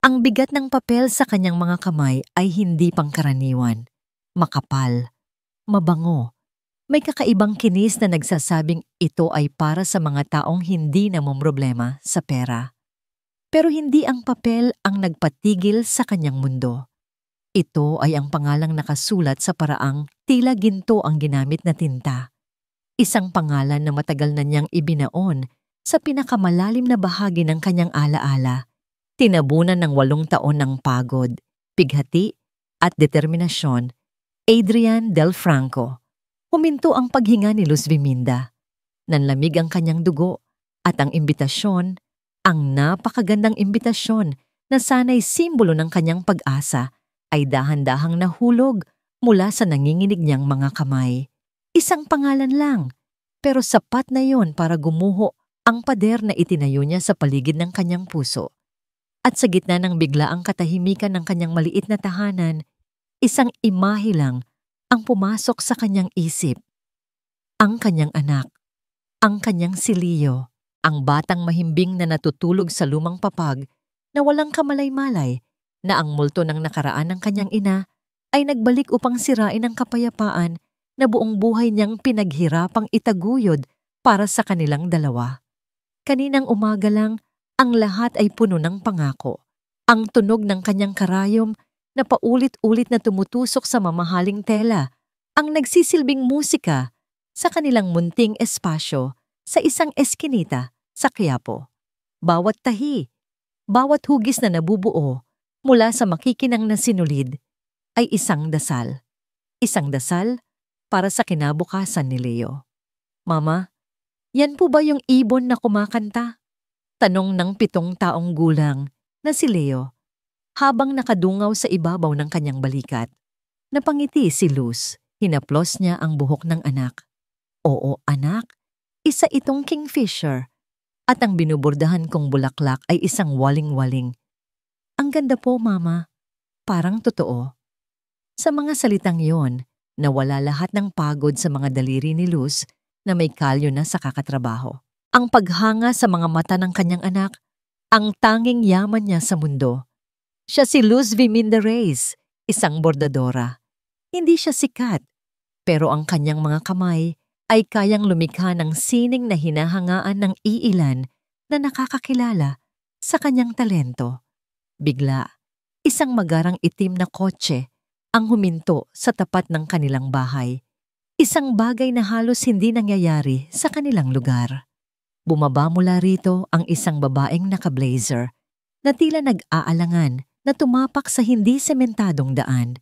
Ang bigat ng papel sa kanyang mga kamay ay hindi pangkaraniwan. Makapal, mabango, may kakaibang kinis na nagsasabing ito ay para sa mga taong hindi namomroblema sa pera. Pero hindi ang papel ang nagpatigil sa kanyang mundo. Ito ay ang pangalang nakasulat sa paraang tila ginto ang ginamit na tinta. Isang pangalan na matagal na niyang ibinaon sa pinakamalalim na bahagi ng kanyang alaala. Tinabunan ng 8 taon ng pagod, pighati at determinasyon, Adrian Del Franco. Huminto ang paghinga ni Luz Viminda. Nanlamig ang kanyang dugo at ang imbitasyon, ang napakagandang imbitasyon na sana'y simbolo ng kanyang pag-asa, ay dahan-dahang nahulog mula sa nanginginig niyang mga kamay. Isang pangalan lang, pero sapat na yon para gumuho ang pader na itinayo niya sa paligid ng kanyang puso. At sa gitna ng biglaang katahimikan ng kanyang maliit na tahanan, isang imahe lang ang pumasok sa kanyang isip. Ang kanyang anak, ang kanyang si Leo, ang batang mahimbing na natutulog sa lumang papag na walang kamalay-malay, na ang multo ng nakaraan ng kanyang ina ay nagbalik upang sirain ang kapayapaan na buong buhay niyang pinaghirapang itaguyod para sa kanilang dalawa. Kaninang umaga lang, ang lahat ay puno ng pangako. Ang tunog ng kanyang karayom na paulit-ulit na tumutusok sa mamahaling tela, ang nagsisilbing musika sa kanilang munting espasyo sa isang eskinita sa Quiapo. Bawat tahi, bawat hugis na nabubuo mula sa makikinang na sinulid ay isang dasal. Isang dasal para sa kinabukasan ni Leo. Mama, yan po ba yung ibon na kumakanta? Tanong ng 7 taong gulang na si Leo habang nakadungaw sa ibabaw ng kanyang balikat. Napangiti si Luz, hinaplos niya ang buhok ng anak. Oo anak, isa itong kingfisher at ang binubordahan kong bulaklak ay isang waling-waling. Ang ganda po mama, parang totoo. Sa mga salitang yon, nawala lahat ng pagod sa mga daliri ni Luz na may kalyo na sa kakatrabaho. Ang paghanga sa mga mata ng kanyang anak, ang tanging yaman niya sa mundo. Siya si Luz Viminda Reyes, isang bordadora. Hindi siya sikat, pero ang kanyang mga kamay ay kayang lumikha ng sining na hinahangaan ng iilan na nakakakilala sa kanyang talento. Bigla, isang magarang itim na kotse ang huminto sa tapat ng kanilang bahay. Isang bagay na halos hindi nangyayari sa kanilang lugar. Bumaba mula rito ang isang babaeng naka-blazer na tila nag-aalangan na tumapak sa hindi sementadong daan.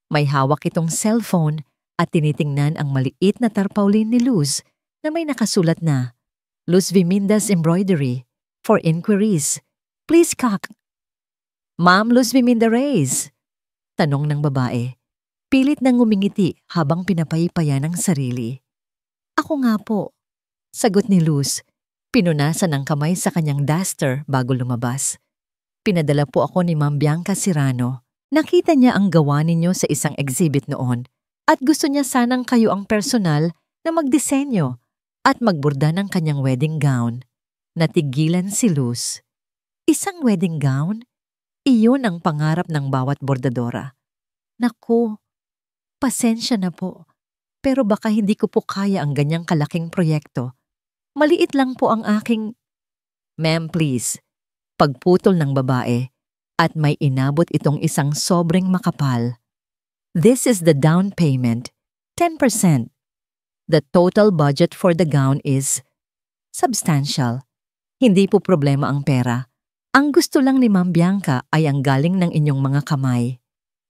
May hawak itong cellphone at tinitingnan ang maliit na tarpaulin ni Luz na may nakasulat na Luz Viminda's Embroidery for Inquiries. Please kak. Ma'am Luz Viminda Reyes? Tanong ng babae. Pilit nang ngumingiti habang pinapaypayan ang sarili. Ako nga po. Sagot ni Luz. Pinunasan ang kamay sa kanyang duster bago lumabas. Pinadala po ako ni Ma'am Bianca Serrano. Nakita niya ang gawa ninyo sa isang exhibit noon at gusto niya sanang kayo ang personal na magdisenyo at magborda ng kanyang wedding gown. Natigilan si Luz. Isang wedding gown? Iyon ang pangarap ng bawat bordadora. Naku, pasensya na po. Pero baka hindi ko po kaya ang ganyang kalaking proyekto. Maliit lang po ang aking... Ma'am, please. Pagputol ng babae at may inabot itong isang sobrang makapal. This is the down payment, 10%. The total budget for the gown is substantial. Hindi po problema ang pera. Ang gusto lang ni Ma'am Bianca ay ang galing ng inyong mga kamay.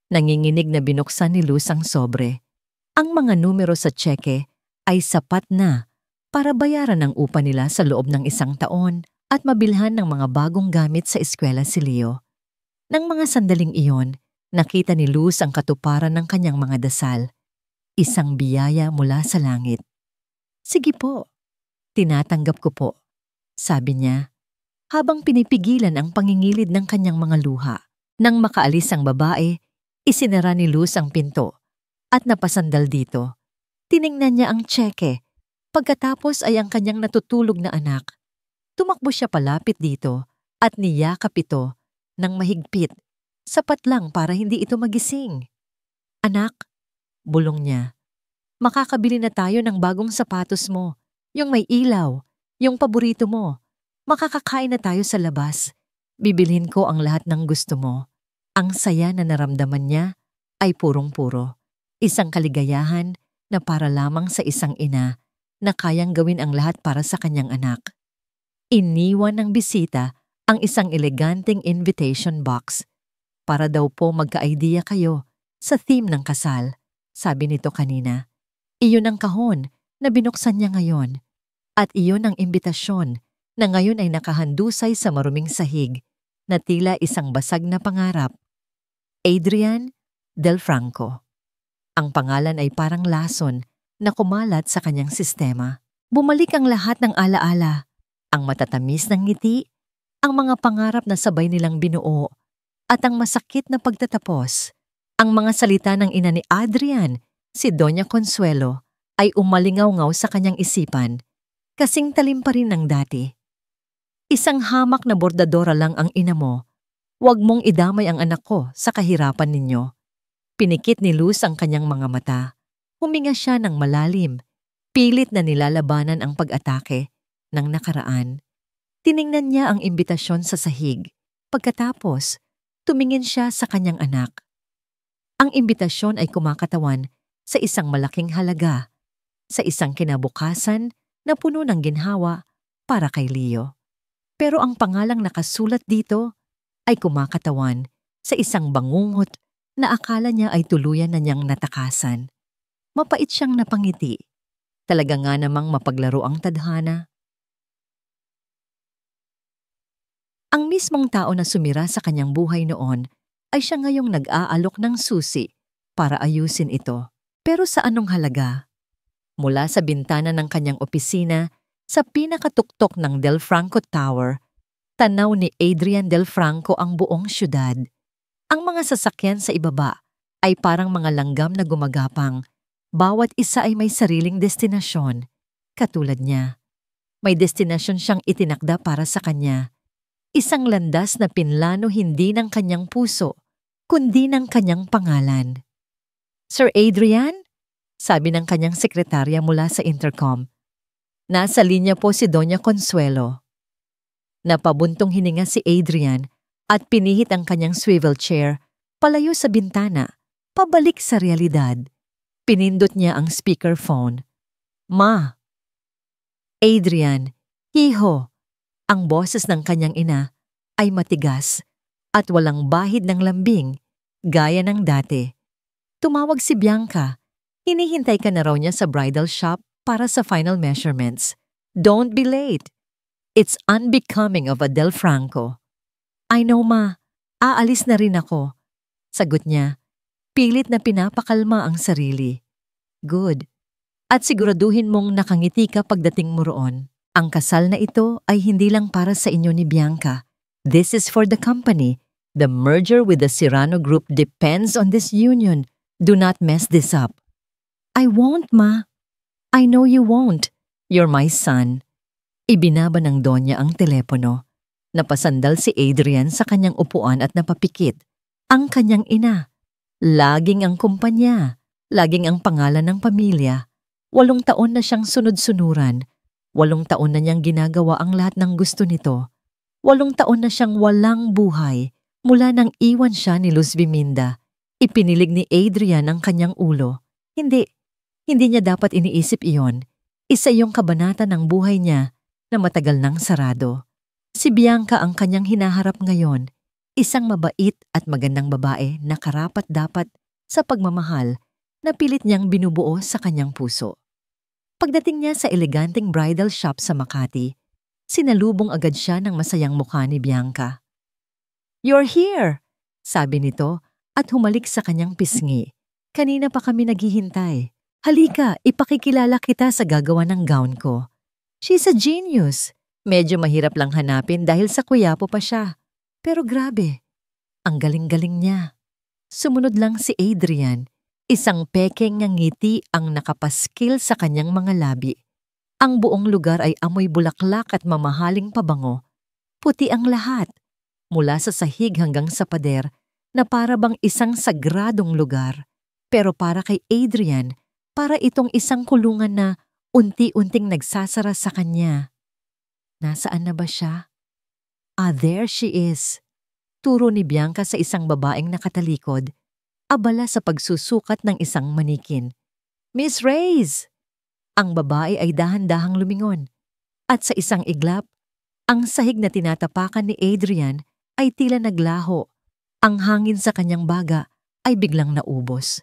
Nanginginig na binuksan ni Luz ang sobre. Ang mga numero sa tseke ay sapat na para bayaran ang upa nila sa loob ng 1 taon at mabilhan ng mga bagong gamit sa eskwela si Leo. Nang mga sandaling iyon, nakita ni Luz ang katuparan ng kanyang mga dasal. Isang biyaya mula sa langit. Sige po, tinatanggap ko po, sabi niya, habang pinipigilan ang pangingilid ng kanyang mga luha. Nang makaalis ang babae, isinara ni Luz ang pinto at napasandal dito. Tiningnan niya ang tseke. Pagkatapos ay ang kanyang natutulog na anak. Tumakbo siya palapit dito at niyakap ito ng mahigpit, sapat lang para hindi ito magising. Anak, bulong niya, makakabili na tayo ng bagong sapatos mo, yung may ilaw, yung paborito mo. Makakakain na tayo sa labas. Bibilhin ko ang lahat ng gusto mo. Ang saya na naramdaman niya ay purong-puro. Isang kaligayahan na para lamang sa isang ina na kayang gawin ang lahat para sa kanyang anak. Iniwan ng bisita ang isang eleganteng invitation box. Para daw po magka-idea kayo sa theme ng kasal, sabi nito kanina. Iyon ang kahon na binuksan niya ngayon. At iyon ang imbitasyon na ngayon ay nakahandusay sa maruming sahig na tila isang basag na pangarap. Adrian Del Franco. Ang pangalan ay parang lason na kumalat sa kanyang sistema. Bumalik ang lahat ng alaala, ang matatamis ng ngiti, ang mga pangarap na sabay nilang binuo, at ang masakit na pagtatapos. Ang mga salita ng ina ni Adrian, si Doña Consuelo, ay umalingaw-ngaw sa kanyang isipan, kasing talim pa rin ng dati. Isang hamak na bordadora lang ang ina mo. Huwag mong idamay ang anak ko sa kahirapan ninyo. Pinikit ni Luz ang kanyang mga mata. Huminga siya ng malalim. Pilit na nilalabanan ang pag-atake ng nakaraan. Tiningnan niya ang imbitasyon sa sahig. Pagkatapos, tumingin siya sa kanyang anak. Ang imbitasyon ay kumakatawan sa isang malaking halaga, sa isang kinabukasan na puno ng ginhawa para kay Leo. Pero ang pangalang nakasulat dito ay kumakatawan sa isang bangungot na akala niya ay tuluyan na niyang natakasan. Mapait siyang napangiti. Talaga nga namang mapaglaro ang tadhana. Ang mismong tao na sumira sa kanyang buhay noon ay siya ngayong nag-aalok ng susi para ayusin ito. Pero sa anong halaga? Mula sa bintana ng kanyang opisina, sa pinakatuktok ng Del Franco Tower, tanaw ni Adrian Del Franco ang buong syudad. Ang mga sasakyan sa ibaba ay parang mga langgam na gumagapang. Bawat isa ay may sariling destinasyon. Katulad niya, may destinasyon siyang itinakda para sa kanya. Isang landas na pinlano hindi ng kanyang puso, kundi ng kanyang pangalan. Sir Adrian? Sabi ng kanyang sekretarya mula sa intercom. Nasa linya po si Doña Consuelo. Napabuntong hininga si Adrian at pinihit ang kanyang swivel chair palayo sa bintana, pabalik sa realidad. Pinindot niya ang speakerphone. Ma! Adrian, hiho! Ang boses ng kanyang ina ay matigas at walang bahid ng lambing, gaya ng dati. Tumawag si Bianca. Hinihintay ka na raw niya sa bridal shop para sa final measurements. Don't be late. It's unbecoming of a Del Franco. I know, ma. Aalis na rin ako. Sagot niya. Pilit na pinapakalma ang sarili. Good. At siguraduhin mong nakangiti ka pagdating mo roon. Ang kasal na ito ay hindi lang para sa inyo ni Bianca. This is for the company. The merger with the Serrano Group depends on this union. Do not mess this up. I won't, ma. I know you won't. You're my son. Ibinaba ng Donya ang telepono. Napasandal si Adrian sa kanyang upuan at napapikit. Ang kanyang ina. Laging ang kumpanya. Laging ang pangalan ng pamilya. 8 taon na siyang sunod-sunuran. 8 taon na niyang ginagawa ang lahat ng gusto nito. 8 taon na siyang walang buhay mula nang iwan siya ni Luz Biminda. Ipinilig ni Adrian ang kanyang ulo. Hindi niya dapat iniisip iyon. Isa yung kabanata ng buhay niya na matagal nang sarado. Si Bianca ang kanyang hinaharap ngayon, isang mabait at magandang babae na karapat-dapat sa pagmamahal na pilit niyang binubuo sa kanyang puso. Pagdating niya sa eleganteng bridal shop sa Makati, sinalubong agad siya ng masayang mukha ni Bianca. You're here, sabi nito at humalik sa kanyang pisngi. Kanina pa kami naghihintay. Halika, ipakikilala kita sa gagawa ng gown ko. She's a genius. Medyo mahirap lang hanapin dahil sa kuyapo pa siya. Pero grabe, ang galing-galing niya. Sumunod lang si Adrian. Isang pekeng ng ngiti ang nakapaskil sa kanyang mga labi. Ang buong lugar ay amoy bulaklak at mamahaling pabango. Puti ang lahat. mula sa sahig hanggang sa pader na para bang isang sagradong lugar. Pero para kay Adrian, para itong isang kulungan na unti-unting nagsasara sa kanya. Nasaan na ba siya? There she is. Turo ni Bianca sa isang babaeng nakatalikod, abala sa pagsusukat ng isang manikin. Miss Reyes! Ang babae ay dahan-dahang lumingon. At sa isang iglap, ang sahig na tinatapakan ni Adrian ay tila naglaho. Ang hangin sa kanyang baga ay biglang naubos.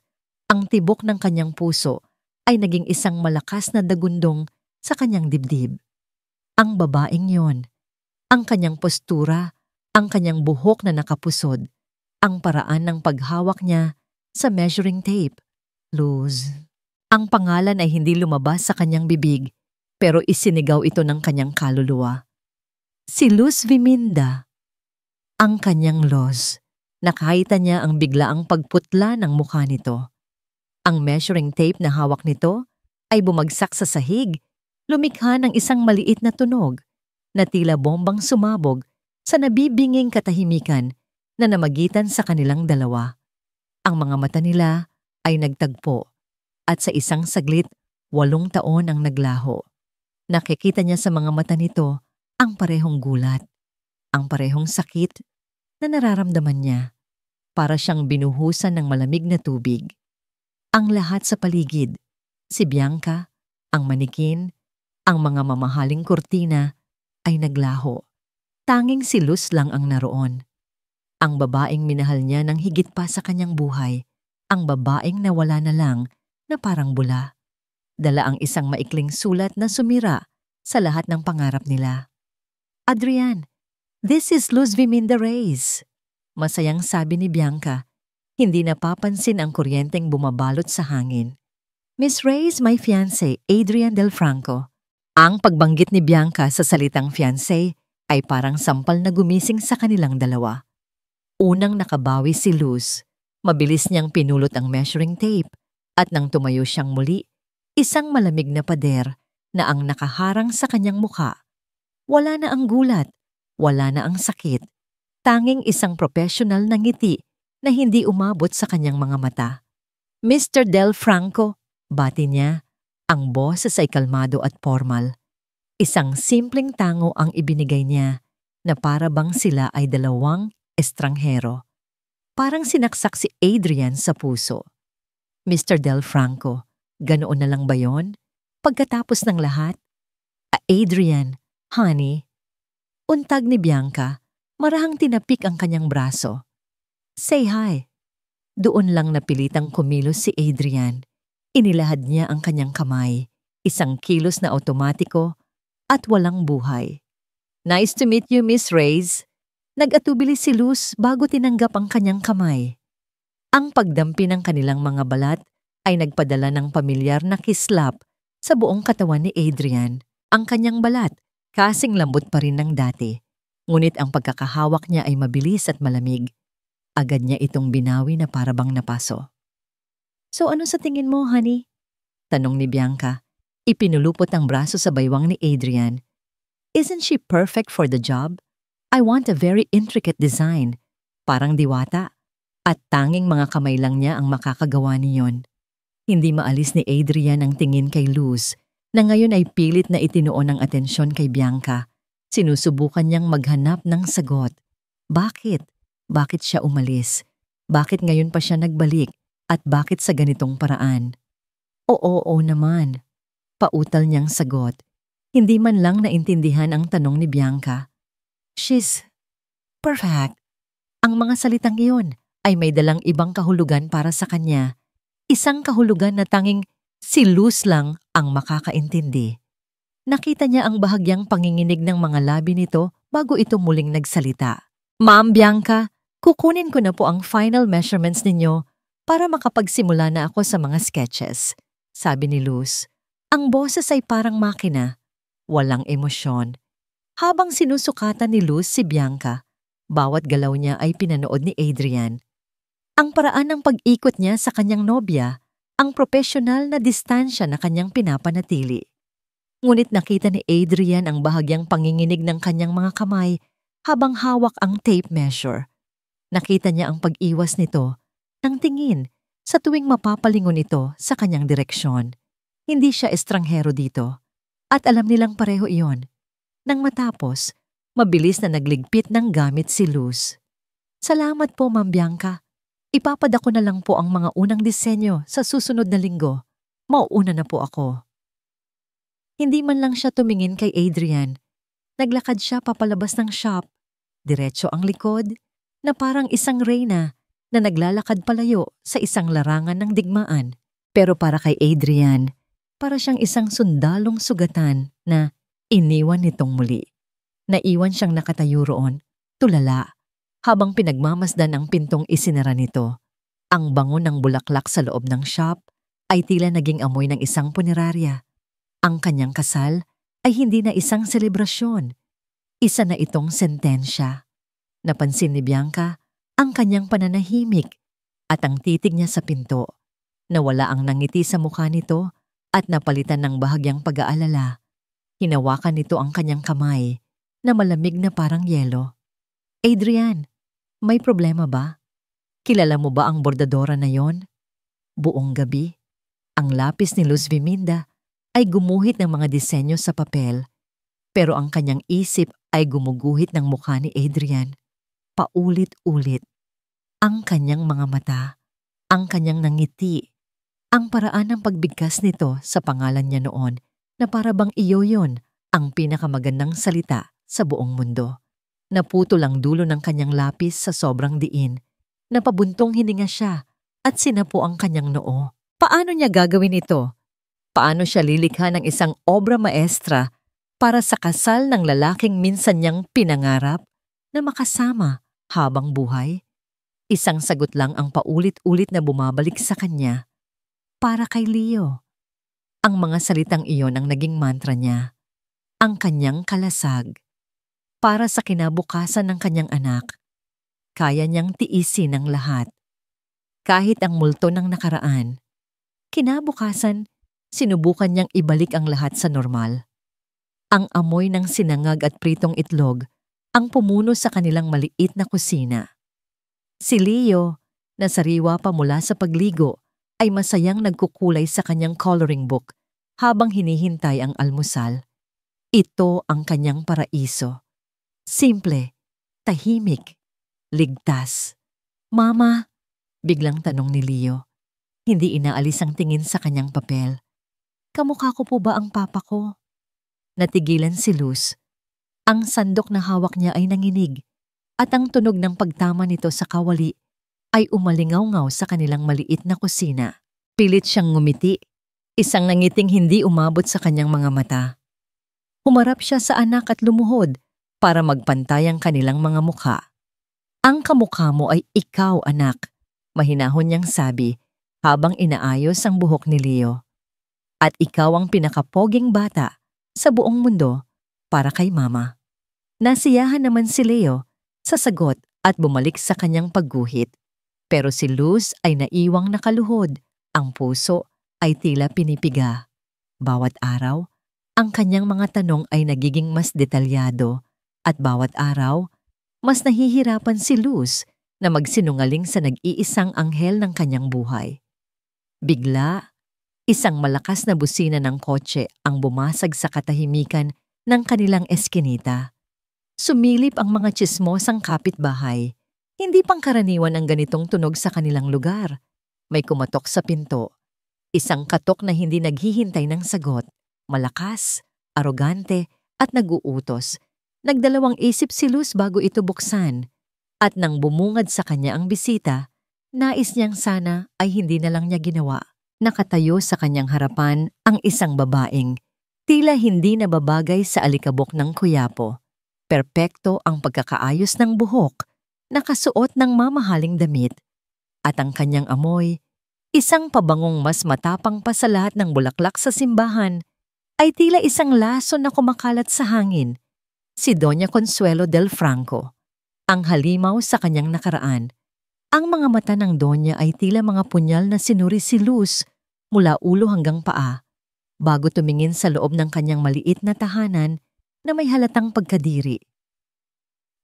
Ang tibok ng kanyang puso ay naging isang malakas na dagundong sa kanyang dibdib. Ang babaeng yon, ang kanyang postura, ang kanyang buhok na nakapusod, ang paraan ng paghawak niya sa measuring tape. Luz. Ang pangalan ay hindi lumabas sa kanyang bibig, pero isinigaw ito ng kanyang kaluluwa. Si Luz Viminda. Ang kanyang Luz. Nakita niya ang biglaang pagputla ng mukha nito. Ang measuring tape na hawak nito ay bumagsak sa sahig, lumikha ng isang maliit na tunog na tila bombang sumabog sa nabibinging katahimikan na namagitan sa kanilang dalawa. Ang mga mata nila ay nagtagpo at sa isang saglit, 8 taon ang naglaho. Nakikita niya sa mga mata nito ang parehong gulat, ang parehong sakit na nararamdaman niya. Para siyang binuhusan ng malamig na tubig. Ang lahat sa paligid, si Bianca, ang manikin, ang mga mamahaling kurtina ay naglaho. Tanging si Luz lang ang naroon. Ang babaeng minahal niya ng higit pa sa kanyang buhay, ang babaeng nawala na lang na parang bula. Dala ang isang maikling sulat na sumira sa lahat ng pangarap nila. Adrian, this is Luz Viminda Reyes. Masayang sabi ni Bianca. Hindi napapansin ang kuryenteng bumabalot sa hangin. Miss Reyes, my fiancé, Adrian Del Franco. Ang pagbanggit ni Bianca sa salitang fiancé ay parang sampal na gumising sa kanilang dalawa. Unang nakabawi si Luz. Mabilis niyang pinulot ang measuring tape at nang tumayo siyang muli, isang malamig na pader na ang nakaharang sa kanyang mukha. Wala na ang gulat, wala na ang sakit. Tanging isang professional na ngiti na hindi umabot sa kanyang mga mata. Mr. Del Franco, bati niya, ang boses ay kalmado at formal. Isang simpleng tango ang ibinigay niya na para bang sila ay dalawang estranghero. Parang sinaksak si Adrian sa puso. Mr. Del Franco, ganoon na lang ba yon? Pagkatapos ng lahat? Adrian, honey. Untag ni Bianca, marahang tinapik ang kanyang braso. Say hi. Doon lang napilitang kumilos si Adrian. Inilahad niya ang kanyang kamay, isang kilos na automatiko at walang buhay. Nice to meet you, Miss Reyes. Nag-atubili si Luz bago tinanggap ang kanyang kamay. Ang pagdampi ng kanilang mga balat ay nagpadala ng pamilyar na kislap sa buong katawan ni Adrian. Ang kanyang balat, kasing lambot pa rin ng dati. Ngunit ang pagkakahawak niya ay mabilis at malamig. Agad niya itong binawi na parabang napaso. So ano sa tingin mo, honey? Tanong ni Bianca. Ipinulupot ang braso sa baywang ni Adrian. Isn't she perfect for the job? I want a very intricate design. Parang diwata. At tanging mga kamay lang niya ang makakagawa niyon. Hindi maalis ni Adrian ang tingin kay Luz na ngayon ay pilit na itinuon ang atensyon kay Bianca. Sinusubukan niyang maghanap ng sagot. Bakit? Bakit siya umalis? Bakit ngayon pa siya nagbalik? At bakit sa ganitong paraan? Oo naman. Pautal niyang sagot. Hindi man lang naintindihan ang tanong ni Bianca. She's perfect. Ang mga salitang iyon ay may dalang ibang kahulugan para sa kanya. Isang kahulugan na tanging si Luz lang ang makakaintindi. Nakita niya ang bahagyang panginginig ng mga labi nito bago ito muling nagsalita. Ma'am Bianca, kukunin ko na po ang final measurements ninyo para makapagsimula na ako sa mga sketches, sabi ni Luz. Ang boses ay parang makina, walang emosyon. Habang sinusukatan ni Luz si Bianca, bawat galaw niya ay pinanood ni Adrian. Ang paraan ng pag-ikot niya sa kanyang nobya, ang profesional na distansya na kanyang pinapanatili. Ngunit nakita ni Adrian ang bahagyang panginginig ng kanyang mga kamay habang hawak ang tape measure. Nakita niya ang pag-iwas nito ng tingin sa tuwing mapapalingon ito sa kanyang direksyon. Hindi siya estranghero dito at alam nilang pareho iyon. Nang matapos, mabilis na nagligpit ng gamit si Luz. Salamat po, Ma'am Bianca. Ipapadako na lang po ang mga unang disenyo sa susunod na linggo. Mauuna na po ako. Hindi man lang siya tumingin kay Adrian. Naglakad siya papalabas ng shop. Diretso ang likod na parang isang reyna na naglalakad palayo sa isang larangan ng digmaan. Pero para kay Adrian, para siyang isang sundalong sugatan na iniwan nitong muli. Naiwan siyang nakatayo roon, tulala, habang pinagmamasdan ang pintong isinara nito. Ang bango ng bulaklak sa loob ng shop ay tila naging amoy ng isang punerarya. Ang kanyang kasal ay hindi na isang selebrasyon. Isa na itong sentensya. Napansin ni Bianca ang kanyang pananahimik at ang titig niya sa pinto. Nawala ang nangiti sa mukha nito at napalitan ng bahagyang pag-aalala. Hinawakan nito ang kanyang kamay na malamig na parang yelo. Adrian, may problema ba? Kilala mo ba ang bordadora na yon? Buong gabi, ang lapis ni Luz Viminda ay gumuhit ng mga disenyo sa papel, pero ang kanyang isip ay gumuguhit ng mukha ni Adrian. Paulit-ulit. Ang kanyang mga mata, ang kanyang nangiti, ang paraan ng pagbigkas nito sa pangalan niya noon na para bang iyo yon ang pinakamagandang salita sa buong mundo. Naputol ang dulo ng kanyang lapis sa sobrang diin. Napabuntong hininga siya at sinapo ang kanyang noo. Paano niya gagawin ito? Paano siya lilikha ng isang obra maestra para sa kasal ng lalaking minsan niyang pinangarap na makasama habang buhay? Isang sagot lang ang paulit-ulit na bumabalik sa kanya. Para kay Leo. Ang mga salitang iyon ang naging mantra niya. Ang kanyang kalasag. Para sa kinabukasan ng kanyang anak. Kaya niyang tiisin ang lahat. Kahit ang multo ng nakaraan. Kinabukasan, sinubukan niyang ibalik ang lahat sa normal. Ang amoy ng sinangag at pritong itlog ang pumuno sa kanilang maliit na kusina. Si Leo, na sariwa pa mula sa pagligo, ay masayang nagkukulay sa kanyang coloring book habang hinihintay ang almusal. Ito ang kanyang paraiso. Simple, tahimik, ligtas. Mama, biglang tanong ni Leo. Hindi inaalis ang tingin sa kanyang papel. Kamukha ko po ba ang papa ko? Natigilan si Luz. Ang sandok na hawak niya ay nanginig at ang tunog ng pagtama nito sa kawali ay umalingaw-ngaw sa kanilang maliit na kusina. Pilit siyang ngumiti, isang nangiting hindi umabot sa kanyang mga mata. Humarap siya sa anak at lumuhod para magpantay ang kanilang mga mukha. Ang kamukha mo ay ikaw, anak, mahinahon niyang sabi habang inaayos ang buhok ni Leo. At ikaw ang pinakapoging bata sa buong mundo para kay mama. Nasiyahan naman si Leo sa sagot at bumalik sa kanyang pagguhit. Pero si Luz ay naiwang nakaluhod, ang puso ay tila pinipiga. Bawat araw, ang kanyang mga tanong ay nagiging mas detalyado at bawat araw, mas nahihirapan si Luz na magsinungaling sa nag-iisang anghel ng kanyang buhay. Bigla, isang malakas na busina ng kotse ang bumasag sa katahimikan ng kanilang eskinita. Sumilip ang mga tsismosang kapitbahay. Hindi pangkaraniwan ang ganitong tunog sa kanilang lugar. May kumatok sa pinto. Isang katok na hindi naghihintay ng sagot. Malakas, arogante, at nag-uutos. Nagdalawang isip si Luz bago ito buksan. At nang bumungad sa kanya ang bisita, nais niyang sana ay hindi na lang niya ginawa. Nakatayo sa kanyang harapan ang isang babaeng tila hindi nababagay sa alikabok ng kuyapo. Perpekto ang pagkakaayos ng buhok, nakasuot ng mamahaling damit, at ang kanyang amoy, isang pabangong mas matapang pa sa lahat ng bulaklak sa simbahan, ay tila isang laso na kumakalat sa hangin. Si Doña Consuelo del Franco, ang halimaw sa kanyang nakaraan. Ang mga mata ng Doña ay tila mga punyal na sinuri si Luz mula ulo hanggang paa, bago tumingin sa loob ng kanyang maliit na tahanan na may halatang pagkadiri.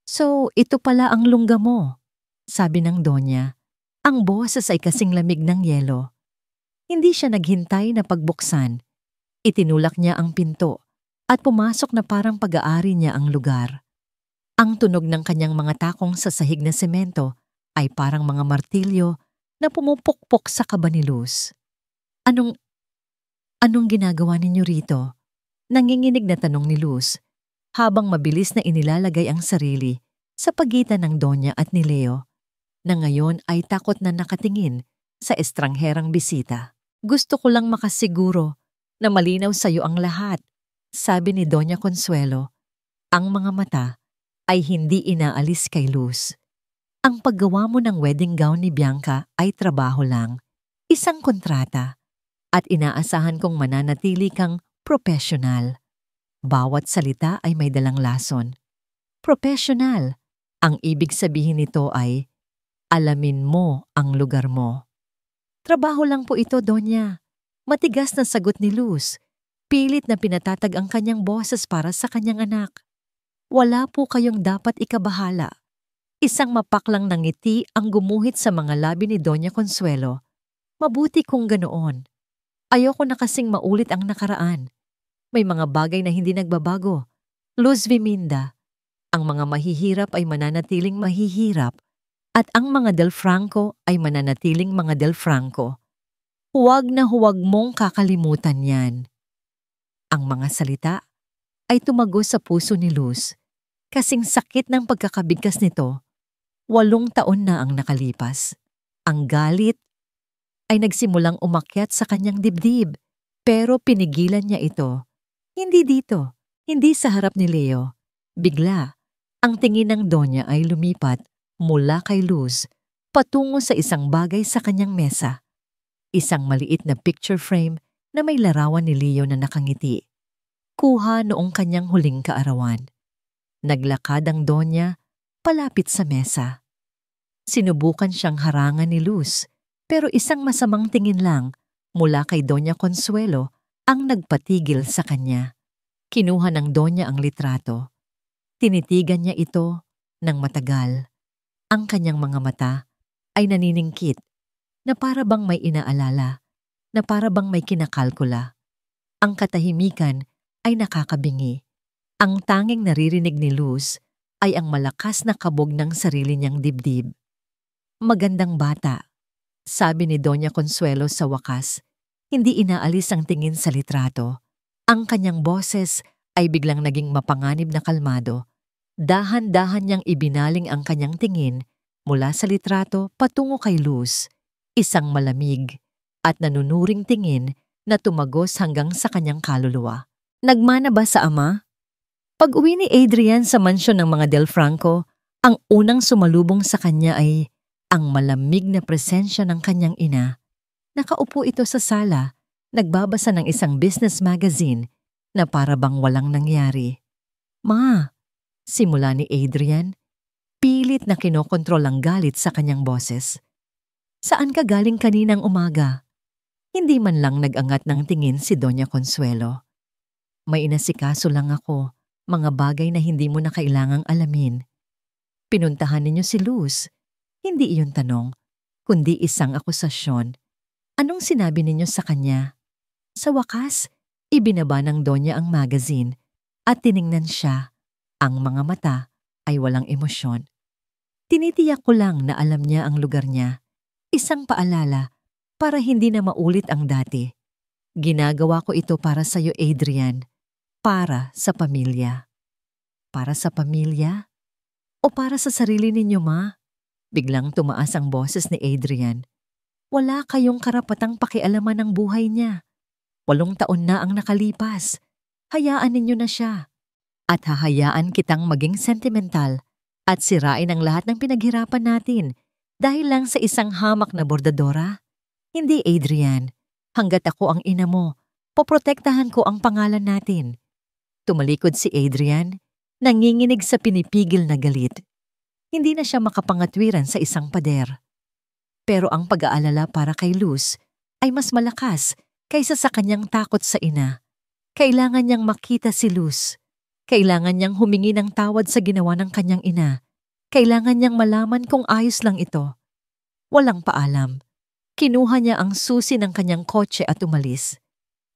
So, ito pala ang lungga mo, sabi ng Donya. Ang boses ay kasing lamig ng yelo. Hindi siya naghintay na pagbuksan. Itinulak niya ang pinto at pumasok na parang pag-aari niya ang lugar. Ang tunog ng kanyang mga takong sa sahig na semento ay parang mga martilyo na pumupukpok sa kaba ni Luz. Anong ginagawa ninyo rito? Nanginginig na tanong ni Luz habang mabilis na inilalagay ang sarili sa pagitan ng Donya at ni Leo na ngayon ay takot na nakatingin sa estrangherang bisita. Gusto ko lang makasiguro na malinaw sa iyo ang lahat, sabi ni Donya Consuelo. Ang mga mata ay hindi inaalis kay Luz. Ang paggawa mo ng wedding gown ni Bianca ay trabaho lang, isang kontrata, at inaasahan kong mananatili kang professional. Bawat salita ay may dalang lason. Professional. Ang ibig sabihin nito ay alamin mo ang lugar mo. Trabaho lang po ito, Donya. Matigas na sagot ni Luz. Pilit na pinatatag ang kanyang boses para sa kanyang anak. Wala po kayong dapat ikabahala. Isang mapaklang ng ngiti ang gumuhit sa mga labi ni Donya Consuelo. Mabuti kung ganoon. Ayoko na kasing maulit ang nakaraan. May mga bagay na hindi nagbabago. Luz Viminda, ang mga mahihirap ay mananatiling mahihirap at ang mga Del Franco ay mananatiling mga Del Franco. Huwag na huwag mong kakalimutan yan. Ang mga salita ay tumago sa puso ni Luz. Kasing sakit ng pagkakabigkas nito, 8 taon na ang nakalipas. Ang galit ay nagsimulang umakyat sa kanyang dibdib, pero pinigilan niya ito. Hindi dito, hindi sa harap ni Leo. Bigla, ang tingin ng Donya ay lumipat mula kay Luz patungo sa isang bagay sa kanyang mesa. Isang maliit na picture frame na may larawan ni Leo na nakangiti. Kuha noong kanyang huling kaarawan. Naglakad ang Donya palapit sa mesa. Sinubukan siyang harangan ni Luz, pero isang masamang tingin lang mula kay Donya Consuelo ang nagpatigil sa kanya. Kinuha ng Donya ang litrato. Tinitigan niya ito ng matagal. Ang kanyang mga mata ay naniningkit na para bang may inaalala, na para bang may kinakalkula. Ang katahimikan ay nakakabingi. Ang tanging naririnig ni Luz ay ang malakas na kabog ng sarili niyang dibdib. Magandang bata, sabi ni Donya Consuelo sa wakas. Hindi inaalis ang tingin sa litrato. Ang kanyang boses ay biglang naging mapanganib na kalmado. Dahan-dahan niyang ibinaling ang kanyang tingin mula sa litrato patungo kay Luz. Isang malamig at nanunuring tingin na tumagos hanggang sa kanyang kaluluwa. Nagmana ba sa ama? Pag-uwi ni Adrian sa mansyon ng mga Del Franco, ang unang sumalubong sa kanya ay ang malamig na presensya ng kanyang ina. Nakaupo ito sa sala, nagbabasa ng isang business magazine na para bang walang nangyari. Ma, simula ni Adrian, pilit na kinokontrol ang galit sa kanyang boses. Saan ka galing kaninang umaga? Hindi man lang nag-angat ng tingin si Donya Consuelo. May inasikaso lang ako, mga bagay na hindi mo na kailangang alamin. Pinuntahan ninyo si Luz. Hindi iyon tanong, kundi isang akusasyon. Anong sinabi ninyo sa kanya? Sa wakas, ibinaba ng Donya ang magazine at tiningnan siya. Ang mga mata ay walang emosyon. Tinitiyak ko lang na alam niya ang lugar niya. Isang paalala para hindi na maulit ang dati. Ginagawa ko ito para sa iyo, Adrian. Para sa pamilya. Para sa pamilya? O para sa sarili ninyo, ma? Biglang tumaas ang boses ni Adrian. Wala kayong karapatang pakialaman ng buhay niya. 8 taon na ang nakalipas. Hayaan ninyo na siya. At hahayaan kitang maging sentimental at sirain ang lahat ng pinaghirapan natin dahil lang sa isang hamak na bordadora? Hindi, Adrian. Hanggat ako ang ina mo, poprotektahan ko ang pangalan natin. Tumalikod si Adrian, nanginginig sa pinipigil na galit. Hindi na siya makapangatwiran sa isang pader. Pero ang pag-aalala para kay Luz ay mas malakas kaysa sa kanyang takot sa ina. Kailangan niyang makita si Luz. Kailangan niyang humingi ng tawad sa ginawa ng kanyang ina. Kailangan niyang malaman kung ayos lang ito. Walang paalam. Kinuha niya ang susi ng kanyang kotse at umalis.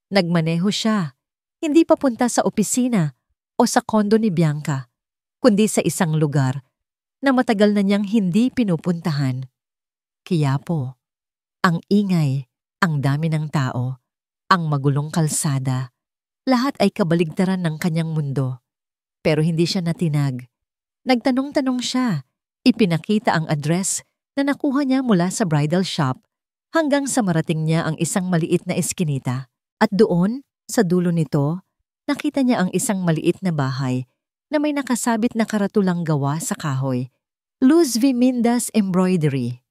Nagmaneho siya, hindi papunta sa opisina o sa kondo ni Bianca, kundi sa isang lugar na matagal na niyang hindi pinupuntahan. Quiapo. Ang ingay, ang dami ng tao, ang magulong kalsada, lahat ay kabaligtaran ng kanyang mundo. Pero hindi siya natinag. Nagtanong-tanong siya, ipinakita ang address na nakuha niya mula sa bridal shop hanggang sa marating niya ang isang maliit na eskinita. At doon, sa dulo nito, nakita niya ang isang maliit na bahay na may nakasabit na karatulang gawa sa kahoy. Luz V. Mindas Embroidery.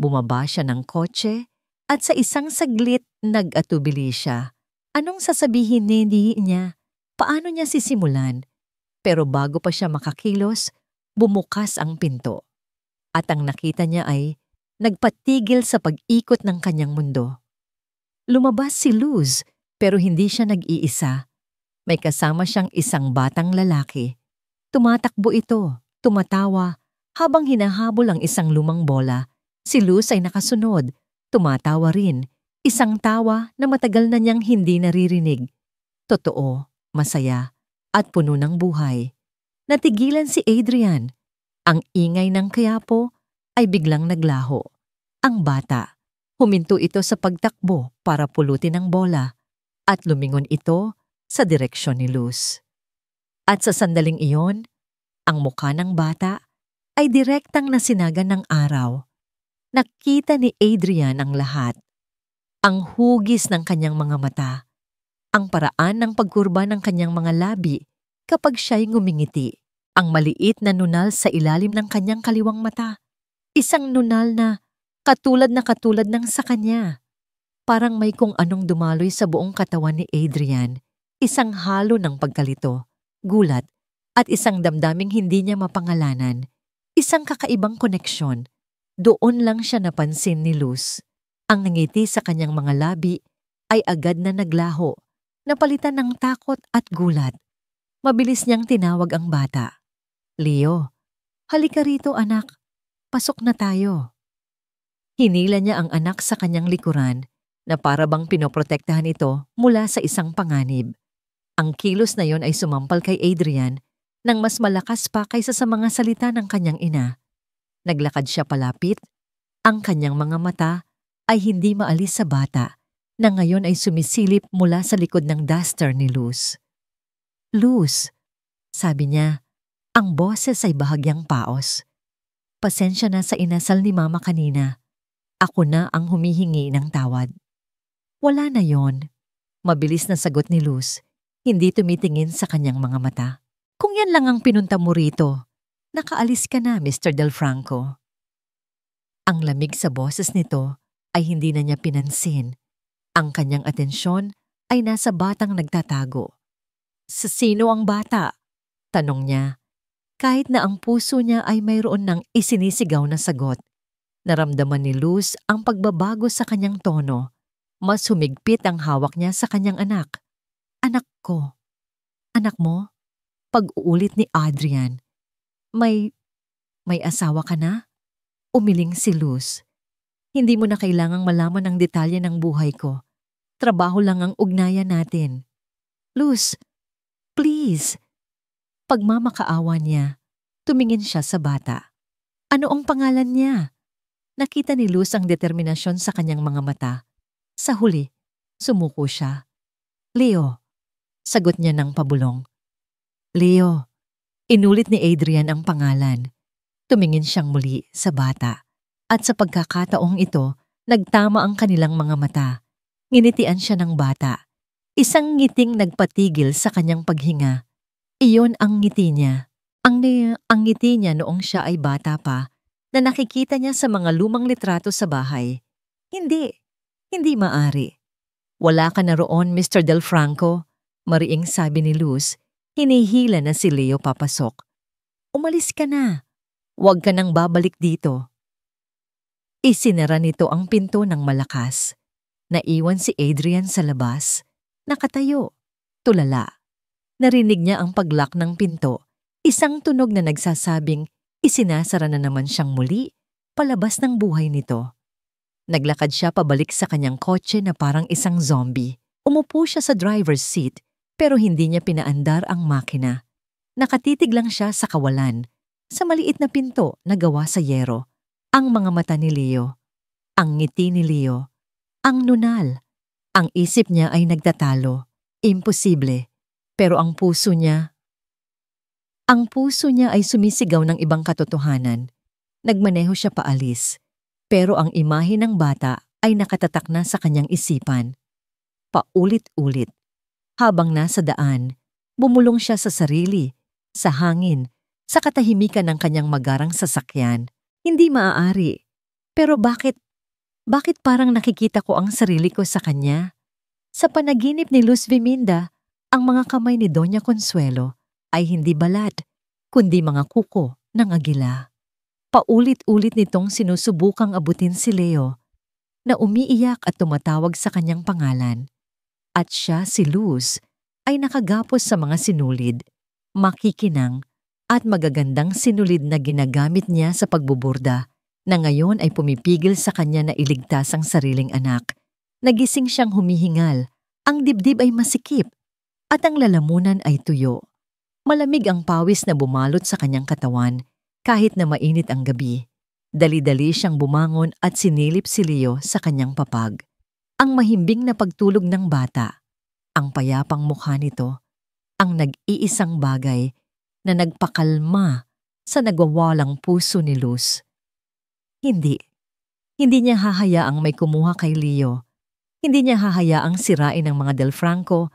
Bumaba siya ng kotse at sa isang saglit nag-atubili siya. Anong sasabihin niya? Paano niya sisimulan? Pero bago pa siya makakilos, bumukas ang pinto. At ang nakita niya ay nagpatigil sa pag-ikot ng kanyang mundo. Lumabas si Luz pero hindi siya nag-iisa. May kasama siyang isang batang lalaki. Tumatakbo ito, tumatawa, habang hinahabol ang isang lumang bola. Si Luz ay nakasunod, tumatawa rin, isang tawa na matagal na niyang hindi naririnig. Totoo, masaya, at puno ng buhay. Natigilan si Adrian. Ang ingay ng Quiapo ay biglang naglaho. Ang bata, huminto ito sa pagtakbo para pulutin ang bola at lumingon ito sa direksyon ni Luz. At sa sandaling iyon, ang mukha ng bata ay direktang nasinagan ng araw. Nakita ni Adrian ang lahat. Ang hugis ng kanyang mga mata, ang paraan ng pagkurba ng kanyang mga labi kapag siya'y ngumingiti, ang maliit na nunal sa ilalim ng kanyang kaliwang mata. Isang nunal na katulad ng sa kanya. Parang may kung anong dumaloy sa buong katawan ni Adrian, isang halo ng pagkalito, gulat, at isang damdaming hindi niya mapangalanan, isang kakaibang koneksyon. Doon lang siya napansin ni Luz. Ang ngiti sa kanyang mga labi ay agad na naglaho, napalitan ng takot at gulat. Mabilis niyang tinawag ang bata. Leo, halika rito anak, pasok na tayo. Hinila niya ang anak sa kanyang likuran na para bang pinoprotektahan ito mula sa isang panganib. Ang kilos na yon ay sumampal kay Adrian nang mas malakas pa kaysa sa mga salita ng kanyang ina. Naglakad siya palapit. Ang kanyang mga mata ay hindi maalis sa bata na ngayon ay sumisilip mula sa likod ng duster ni Luz. Luz, sabi niya, ang boses ay bahagyang paos. Pasensya na sa inasal ni Mama kanina. Ako na ang humihingi ng tawad. Wala na yon. Mabilis na sagot ni Luz, hindi tumitingin sa kanyang mga mata. Kung yan lang ang pinunta mo rito, nakaalis ka na, Mr. Del Franco. Ang lamig sa boses nito ay hindi na niya pinansin. Ang kanyang atensyon ay nasa batang nagtatago. Sa sino ang bata? Tanong niya. Kahit na ang puso niya ay mayroon ng isinisigaw na sagot. Naramdaman ni Luz ang pagbabago sa kanyang tono. Mas humigpit ang hawak niya sa kanyang anak. Anak ko. Anak mo? Pag-uulit ni Adrian. May asawa ka na? Umiling si Luz. Hindi mo na kailangang malaman ang detalye ng buhay ko. Trabaho lang ang ugnayan natin. Luz, please. Pagmamakaawa niya, tumingin siya sa bata. Ano ang pangalan niya? Nakita ni Luz ang determinasyon sa kanyang mga mata. Sa huli, sumuko siya. Leo, sagot niya ng pabulong. Leo, inulit ni Adrian ang pangalan. Tumingin siyang muli sa bata. At sa pagkakataong ito, nagtama ang kanilang mga mata. Nginitian siya ng bata. Isang ngiting nagpatigil sa kanyang paghinga. Iyon ang ngiti niya. Ang ngiti niya noong siya ay bata pa, na nakikita niya sa mga lumang litrato sa bahay. Hindi maari. Wala ka na roon, Mr. Del Franco, mariing sabi ni Luz. Hinihila na si Leo papasok. Umalis ka na. Huwag ka nang babalik dito. Isinara nito ang pinto ng malakas. Naiwan si Adrian sa labas. Nakatayo. Tulala. Narinig niya ang paglock ng pinto, isang tunog na nagsasabing isinasara na naman siyang muli, palabas ng buhay nito. Naglakad siya pabalik sa kanyang kotse na parang isang zombie. Umupo siya sa driver's seat pero hindi niya pinaandar ang makina. Nakatitig lang siya sa kawalan, sa maliit na pinto na gawa sa yero. Ang mga mata ni Leo, ang ngiti ni Leo, ang nunal. Ang isip niya ay nagtatalo. Imposible. Pero ang puso niya ay sumisigaw ng ibang katotohanan. Nagmaneho siya paalis. Pero ang imahe ng bata ay nakatatak na sa kanyang isipan. Paulit-ulit. Habang nasa daan, bumulong siya sa sarili, sa hangin, sa katahimikan ng kanyang magarang sasakyan. Hindi maaari. Pero bakit parang nakikita ko ang sarili ko sa kanya? Sa panaginip ni Luz Viminda, ang mga kamay ni Doña Consuelo ay hindi balat, kundi mga kuko ng agila. Paulit-ulit nitong sinusubukang abutin si Leo, na umiiyak at tumatawag sa kanyang pangalan. At siya, si Luz, ay nakagapos sa mga sinulid, makikinang, at magagandang sinulid na ginagamit niya sa pagbuburda, na ngayon ay pumipigil sa kanya na iligtas ang sariling anak. Nagising siyang humihingal, ang dibdib ay masikip, at ang lalamunan ay tuyo. Malamig ang pawis na bumalot sa kanyang katawan, kahit na mainit ang gabi. Dali-dali siyang bumangon at sinilip si Leo sa kanyang papag. Ang mahimbing na pagtulog ng bata, ang payapang mukha nito, ang nag-iisang bagay na nagpakalma sa nagwawalang puso ni Luz. Hindi niya hahayaang may kumuha kay Leo. Hindi niya hahayaang sirain ng mga Del Franco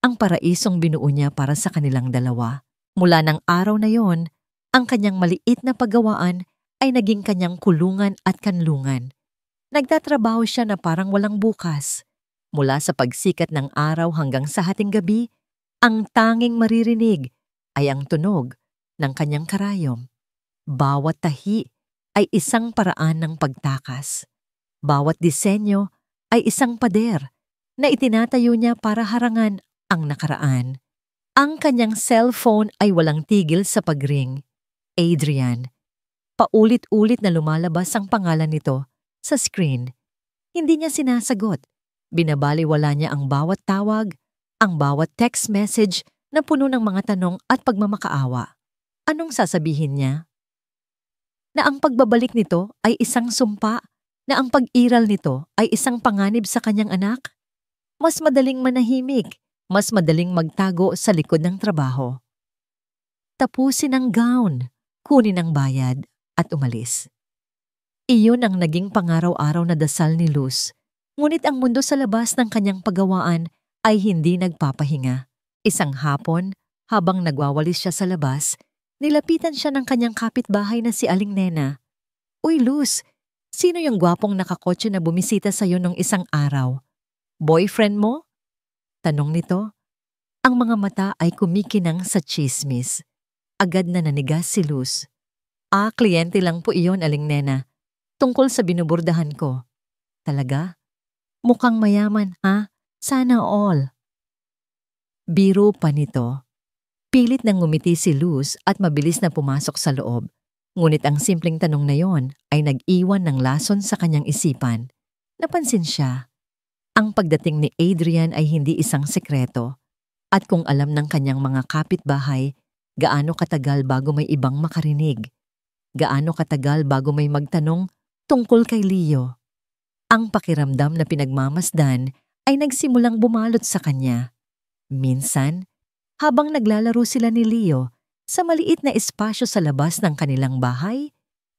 ang paraisong binuo niya para sa kanilang dalawa. Mula ng araw na yon, ang kanyang maliit na paggawaan ay naging kanyang kulungan at kanlungan. Nagtatrabaho siya na parang walang bukas. Mula sa pagsikat ng araw hanggang sa hating gabi, ang tanging maririnig ay ang tunog ng kanyang karayom. Bawat tahi ay isang paraan ng pagtakas. Bawat disenyo ay isang pader na itinatayo niya para harangan ang nakaraan. Ang kanyang cellphone ay walang tigil sa pagring. Adrian. Paulit-ulit na lumalabas ang pangalan nito sa screen. Hindi niya sinasagot. Binabaliwala niya ang bawat tawag, ang bawat text message na puno ng mga tanong at pagmamakaawa. Anong sasabihin niya? Na ang pagbabalik nito ay isang sumpa, na ang pag-iral nito ay isang panganib sa kanyang anak? Mas madaling manahimik, mas madaling magtago sa likod ng trabaho. Tapusin ang gown, kunin ang bayad, at umalis. Iyon ang naging pangaraw-araw na dasal ni Luz. Ngunit ang mundo sa labas ng kanyang paggawaan ay hindi nagpapahinga. Isang hapon, habang nagwawalis siya sa labas, nilapitan siya ng kanyang kapitbahay na si Aling Nena. "Uy Luz, sino yung gwapong nakakotse na bumisita sa'yo nung isang araw? Boyfriend mo?" Tanong nito. Ang mga mata ay kumikinang sa tsismis. Agad na nanigas si Luz. "Kliyente lang po iyon, Aling Nena. Tungkol sa binuburdahan ko." "Talaga? Mukhang mayaman, ha? Sana all." Biro pa nito. Pilit nang ngumiti si Luz at mabilis na pumasok sa loob. Ngunit ang simpleng tanong na yon ay nag-iwan ng lason sa kanyang isipan. Napansin siya. Ang pagdating ni Adrian ay hindi isang sekreto. At kung alam ng kanyang mga kapitbahay, gaano katagal bago may ibang makarinig? Gaano katagal bago may magtanong tungkol kay Leo? Ang pakiramdam na pinagmamasdan ay nagsimulang bumalot sa kanya. Minsan, habang naglalaro sila ni Leo sa maliit na espasyo sa labas ng kanilang bahay,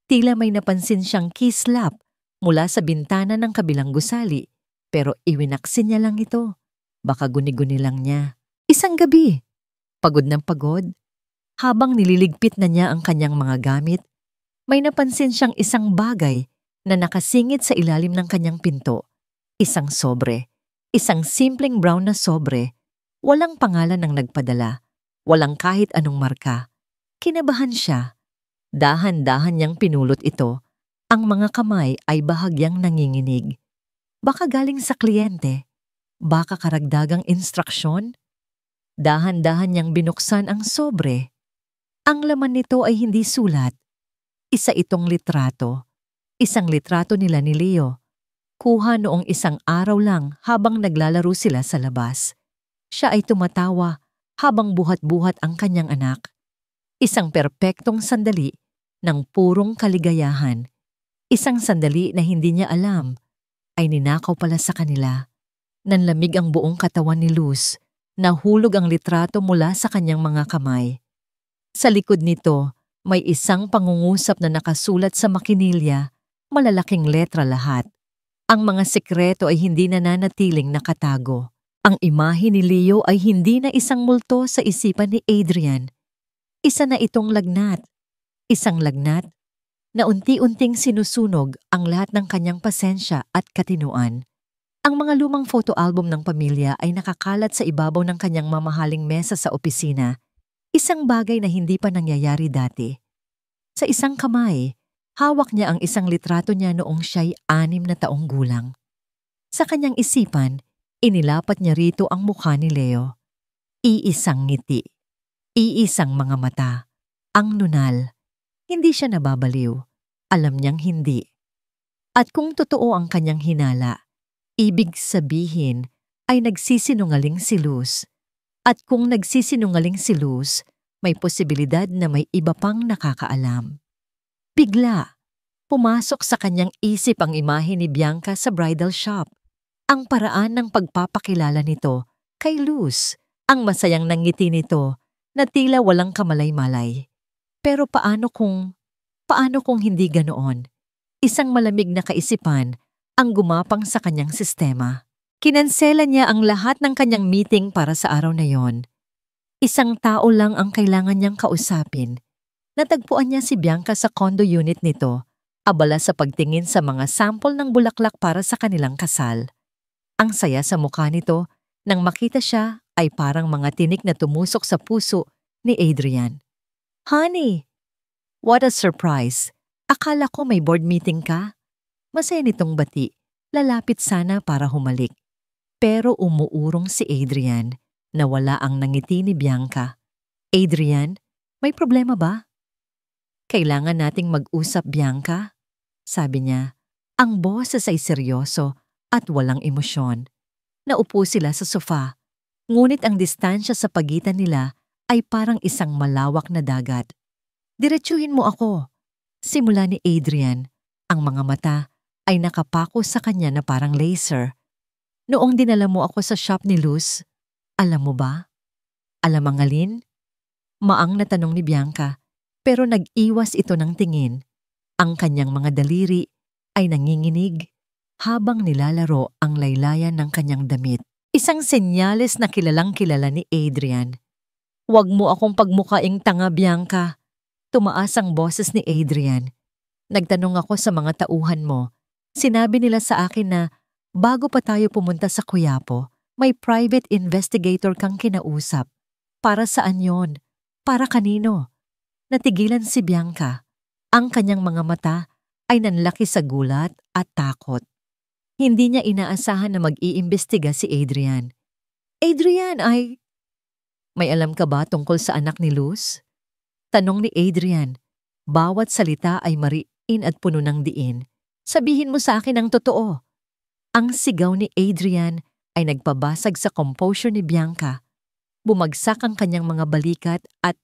tila may napansin siyang kislap mula sa bintana ng kabilang gusali, pero iwinaksin niya lang ito. Baka guni-guni lang niya. Isang gabi, pagod ng pagod, habang nililigpit na niya ang kanyang mga gamit, may napansin siyang isang bagay na nakasingit sa ilalim ng kanyang pinto. Isang sobre. Isang simpleng brown na sobre. Walang pangalan ng nagpadala. Walang kahit anong marka. Kinabahan siya. Dahan-dahan niyang pinulot ito. Ang mga kamay ay bahagyang nanginginig. Baka galing sa kliyente. Baka karagdagang instruksyon. Dahan-dahan niyang binuksan ang sobre. Ang laman nito ay hindi sulat. Isa itong litrato. Isang litrato nila ni Leo. Kuha noong isang araw lang habang naglalaro sila sa labas. Siya ay tumatawa habang buhat-buhat ang kanyang anak. Isang perpektong sandali ng purong kaligayahan. Isang sandali na hindi niya alam ay ninakaw pala sa kanila. Nanlamig ang buong katawan ni Luz. Nahulog ang litrato mula sa kanyang mga kamay. Sa likod nito, may isang pangungusap na nakasulat sa makinilya, malalaking letra lahat. Ang mga sekreto ay hindi nananatiling nakatago. Ang imahe ni Leo ay hindi na isang multo sa isipan ni Adrian. Isa na itong lagnat. Isang lagnat na unti-unting sinusunog ang lahat ng kanyang pasensya at katinuan. Ang mga lumang photo album ng pamilya ay nakakalat sa ibabaw ng kanyang mamahaling mesa sa opisina, isang bagay na hindi pa nangyayari dati. Sa isang kamay, hawak niya ang isang litrato niya noong siya'y 6 na taong gulang. Sa kanyang isipan, inilapat niya rito ang mukha ni Leo. Iisang ngiti, iisang mga mata, ang nunal. Hindi siya nababaliw, alam niyang hindi. At kung totoo ang kanyang hinala, ibig sabihin ay nagsisinungaling si Luz. At kung nagsisinungaling si Luz, may posibilidad na may iba pang nakakaalam. Bigla, pumasok sa kanyang isip ang imahe ni Bianca sa bridal shop. Ang paraan ng pagpapakilala nito kay Luz, ang masayang nangiti nito na tila walang kamalay-malay. Pero paano kung hindi ganoon? Isang malamig na kaisipan ang gumapang sa kanyang sistema. Kinansela niya ang lahat ng kanyang meeting para sa araw na yon. Isang tao lang ang kailangan niyang kausapin. Natagpuan niya si Bianca sa condo unit nito, abala sa pagtingin sa mga sample ng bulaklak para sa kanilang kasal. Ang saya sa mukha nito nang makita siya ay parang mga tinik na tumusok sa puso ni Adrian. "Honey, what a surprise! Akala ko may board meeting ka." Masaya nitong bati, lalapit sana para humalik. Pero umuurong si Adrian, nawala ang nangiti ni Bianca. "Adrian, may problema ba?" "Kailangan nating mag-usap, Bianca," sabi niya. Ang boses ay seryoso at walang emosyon. Naupo sila sa sofa, ngunit ang distansya sa pagitan nila ay parang isang malawak na dagat. "Diretsuhin mo ako," simula ni Adrian. Ang mga mata ay nakapako sa kanya na parang laser. "Noong dinala mo ako sa shop ni Luz, alam mo ba?" "Alam ang alin?" Maang na tanong ni Bianca, pero nag-iwas ito ng tingin. Ang kanyang mga daliri ay nanginginig habang nilalaro ang laylayan ng kanyang damit. Isang senyales na kilalang-kilala ni Adrian. "Huwag mo akong pagmukaing tanga, Bianca." Tumaas ang boses ni Adrian. "Nagtanong ako sa mga tauhan mo. Sinabi nila sa akin na bago pa tayo pumunta sa Quiapo, may private investigator kang kinausap. Para saan yon? Para kanino?" Natigilan si Bianca. Ang kanyang mga mata ay nanlaki sa gulat at takot. Hindi niya inaasahan na mag-iimbestiga si Adrian. "Adrian ay..." "May alam ka ba tungkol sa anak ni Luz?" Tanong ni Adrian. Bawat salita ay mariin at puno ng diin. "Sabihin mo sa akin ang totoo." Ang sigaw ni Adrian ay nagpabasag sa composure ni Bianca. Bumagsak ang kanyang mga balikat at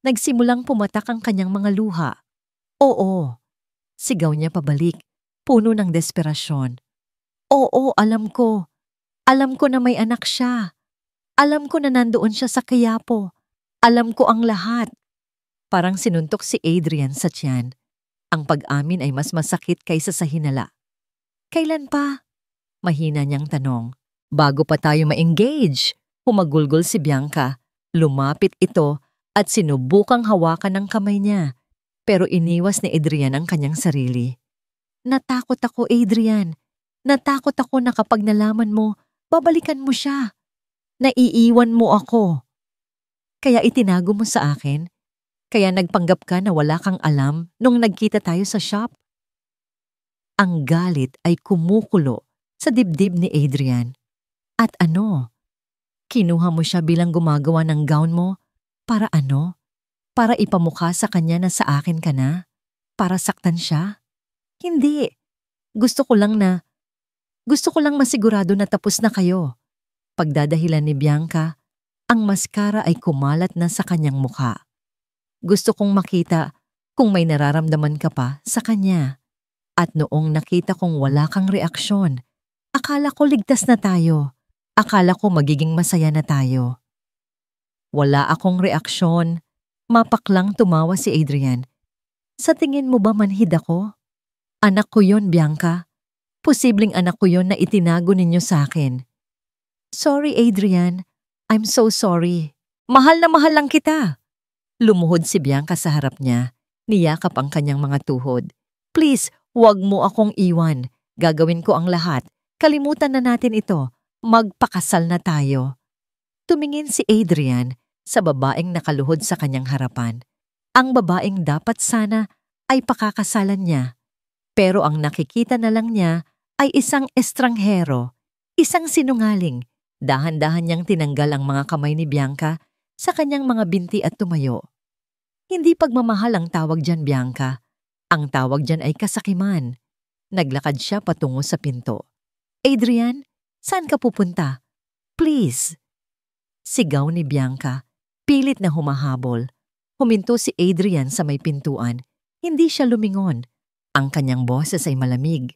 nagsimulang pumatak ang kanyang mga luha. "Oo," sigaw niya pabalik, puno ng desperasyon. "Oo, alam ko. Alam ko na may anak siya. Alam ko na nandoon siya sa Quiapo. Alam ko ang lahat." Parang sinuntok si Adrian sa tiyan. Ang pag-amin ay mas masakit kaysa sa hinala. "Kailan pa?" mahina niyang tanong. "Bago pa tayo ma-engage," humagulgol si Bianca. Lumapit ito at sinubukang hawakan ng kamay niya. Pero iniwas ni Adrian ang kanyang sarili. "Natakot ako, Adrian. Natakot ako na kapag nalaman mo, babalikan mo siya. Naiiwan mo ako. Kaya itinago mo sa akin? Kaya nagpanggap ka na wala kang alam nung nagkita tayo sa shop?" Ang galit ay kumukulo sa dibdib ni Adrian. At ano? Kinuha mo siya bilang gumagawa ng gown mo? Para ano? Para ipamukha sa kanya na sa akin ka na? Para saktan siya? Hindi. Gusto ko lang masigurado na tapos na kayo. Pagdadahilan ni Bianca, ang maskara ay kumalat na sa kanyang mukha. Gusto kong makita kung may nararamdaman ka pa sa kanya. At noong nakita kong wala kang reaksyon, akala ko ligtas na tayo. Akala ko magiging masaya na tayo. Wala akong reaksyon. Mapaklang tumawa si Adrian. Sa tingin mo ba manhid ako? Anak ko yon, Bianca. Posibleng anak ko yon na itinago ninyo sa akin. Sorry, Adrian. I'm so sorry. Mahal na mahal lang kita. Lumuhod si Bianca sa harap niya. Niyakap ang kanyang mga tuhod. Please, huwag mo akong iwan. Gagawin ko ang lahat. Kalimutan na natin ito. Magpakasal na tayo. Tumingin si Adrian sa babaeng nakaluhod sa kanyang harapan. Ang babaeng dapat sana ay pakakasalan niya. Pero ang nakikita na lang niya ay isang estranghero, isang sinungaling. Dahan-dahan niyang tinanggal ang mga kamay ni Bianca sa kanyang mga binti at tumayo. Hindi pagmamahal ang tawag dyan, Bianca. Ang tawag dyan ay kasakiman. Naglakad siya patungo sa pinto. Adrian, saan ka pupunta? Please. Sigaw ni Bianca. Pilit na humahabol. Huminto si Adrian sa may pintuan. Hindi siya lumingon. Ang kanyang boses ay malamig.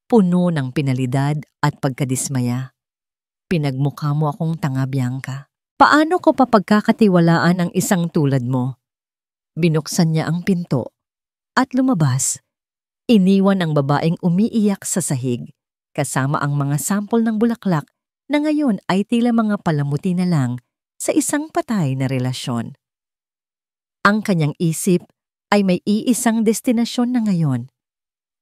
Puno ng pinalidad at pagkadismaya. Pinagmukha mo akong tanga, Bianca. Paano ko papagkakatiwalaan ang isang tulad mo? Binuksan niya ang pinto at lumabas. Iniwan ang babaeng umiiyak sa sahig, kasama ang mga sampol ng bulaklak na ngayon ay tila mga palamuti na lang sa isang patay na relasyon. Ang kanyang isip ay may iisang destinasyon na ngayon.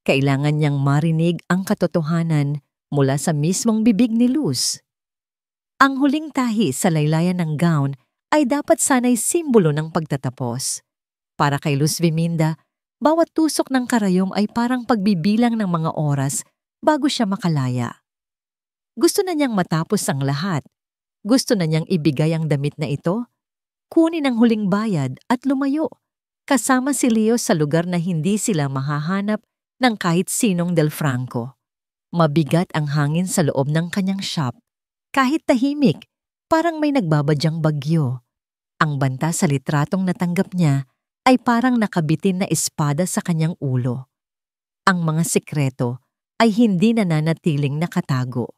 Kailangan niyang marinig ang katotohanan mula sa mismong bibig ni Luz. Ang huling tahi sa laylayan ng gown ay dapat sana'y simbolo ng pagtatapos. Para kay Luz Viminda, bawat tusok ng karayom ay parang pagbibilang ng mga oras bago siya makalaya. Gusto na niyang matapos ang lahat. Gusto na niyang ibigay ang damit na ito, kunin ang huling bayad at lumayo, kasama si Leo sa lugar na hindi sila mahahanap ng kahit sinong Del Franco. Mabigat ang hangin sa loob ng kanyang shop. Kahit tahimik, parang may nagbabadyang bagyo. Ang banta sa litratong natanggap niya ay parang nakabitin na espada sa kanyang ulo. Ang mga sekreto ay hindi nananatiling nakatago.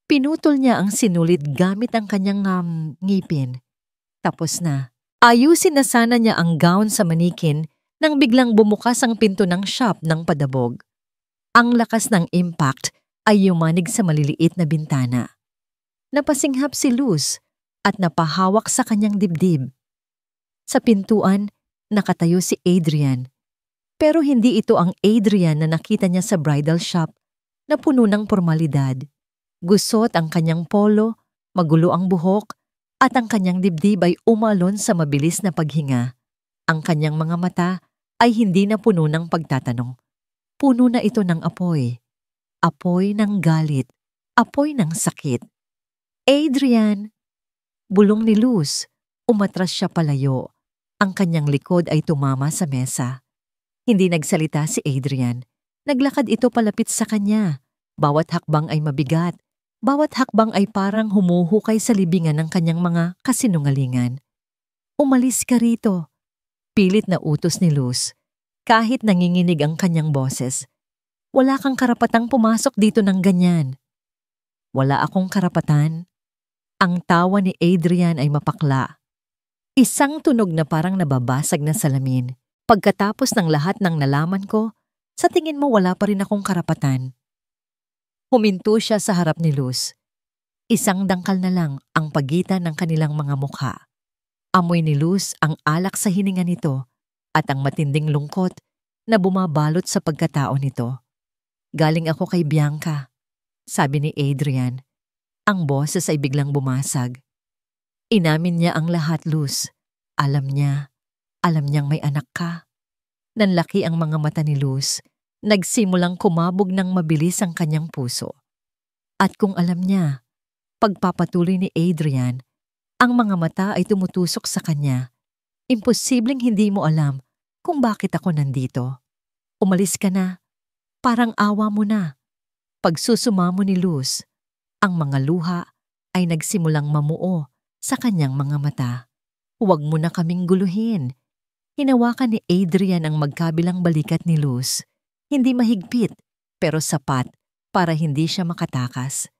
Pinutol niya ang sinulid gamit ang kanyang ngipin. Tapos na. Ayusin na sana niya ang gown sa manikin nang biglang bumukas ang pinto ng shop ng padabog. Ang lakas ng impact ay yumanig sa maliliit na bintana. Napasinghap si Luz at napahawak sa kanyang dibdib. Sa pintuan, nakatayo si Adrian. Pero hindi ito ang Adrian na nakita niya sa bridal shop na puno ng pormalidad. Gusot ang kanyang polo, magulo ang buhok, at ang kanyang dibdib ay umalon sa mabilis na paghinga. Ang kanyang mga mata ay hindi na puno ng pagtatanong. Puno na ito ng apoy. Apoy ng galit. Apoy ng sakit. Adrian! Bulong ni Luz. Umatras siya palayo. Ang kanyang likod ay tumama sa mesa. Hindi nagsalita si Adrian. Naglakad ito palapit sa kanya. Bawat hakbang ay mabigat. Bawat hakbang ay parang humuhukay sa libingan ng kanyang mga kasinungalingan. Umalis ka rito. Pilit na utos ni Luz. Kahit nanginginig ang kanyang boses. Wala kang karapatang pumasok dito ng ganyan. Wala akong karapatan. Ang tawa ni Adrian ay mapakla. Isang tunog na parang nababasag na salamin. Pagkatapos ng lahat ng nalaman ko, sa tingin mo wala pa rin akong karapatan. Huminto siya sa harap ni Luz. Isang dangkal na lang ang pagitan ng kanilang mga mukha. Amoy ni Luz ang alak sa hininga nito at ang matinding lungkot na bumabalot sa pagkatao nito. Galing ako kay Bianca, sabi ni Adrian. Ang boses ay biglang bumasag. Inamin niya ang lahat, Luz. Alam niyang may anak ka. Nanlaki ang mga mata ni Luz. Nagsimulang kumabog ng mabilis ang kanyang puso. At kung alam niya, Pagpapatuloy ni Adrian, ang mga mata ay tumutusok sa kanya. Imposibleng hindi mo alam kung bakit ako nandito. Umalis ka na. Parang awa mo na. Pagsusumamo ni Luz, ang mga luha ay nagsimulang mamuo sa kanyang mga mata. Huwag mo na kaming guluhin. Hinawakan ni Adrian ang magkabilang balikat ni Luz. Hindi mahigpit, pero sapat para hindi siya makatakas.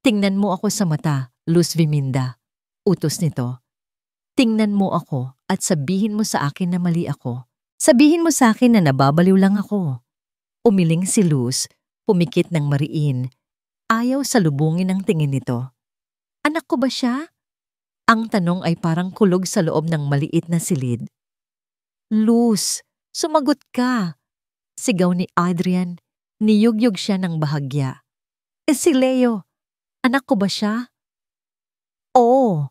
Tingnan mo ako sa mata, Luz Viminda. Utos nito. Tingnan mo ako at sabihin mo sa akin na mali ako. Sabihin mo sa akin na nababaliw lang ako. Umiling si Luz, pumikit ng mariin. Ayaw salubungin ang tingin nito. Anak ko ba siya? Ang tanong ay parang kulog sa loob ng maliit na silid. Luz, sumagot ka! Sigaw ni Adrian, niyugyug siya ng bahagya. Si Leo, anak ko ba siya? Oo.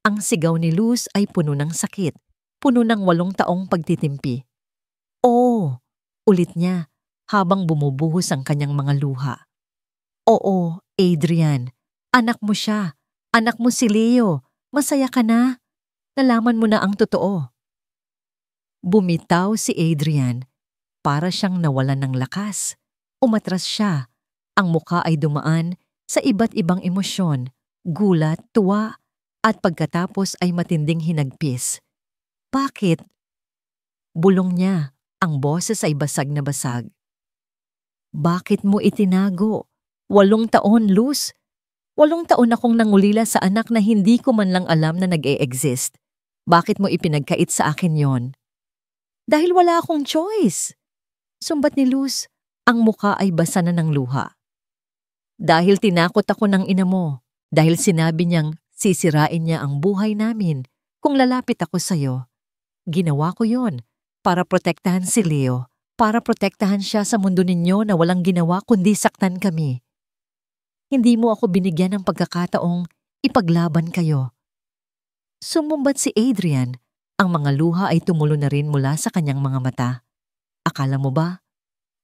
Ang sigaw ni Luz ay puno ng sakit, puno ng 8 taong pagtitimpi. Oo, ulit niya habang bumubuhos ang kanyang mga luha. Oo, Adrian, anak mo siya. Anak mo si Leo. Masaya ka na. Nalaman mo na ang totoo. Bumitaw si Adrian. Para siyang nawalan ng lakas. Umatras siya. Ang muka ay dumaan sa iba't ibang emosyon, gulat, tuwa, at pagkatapos ay matinding hinagpis. Bakit? Bulong niya. Ang boses ay basag na basag. Bakit mo itinago? 8 taon, Luz. 8 taon akong nangulila sa anak na hindi ko man lang alam na nag-e-exist. Bakit mo ipinagkait sa akin yon? Dahil wala akong choice. Sumbat ni Luz, ang muka ay basa na ng luha. Dahil tinakot ako ng ina mo. Dahil sinabi niyang sisirain niya ang buhay namin kung lalapit ako sa'yo. Ginawa ko yon para protektahan si Leo. Para protektahan siya sa mundo ninyo na walang ginawa kundi saktan kami. Hindi mo ako binigyan ng pagkakataong ipaglaban kayo. Sumumbat si Adrian. Ang mga luha ay tumulo na rin mula sa kanyang mga mata. Akala mo ba?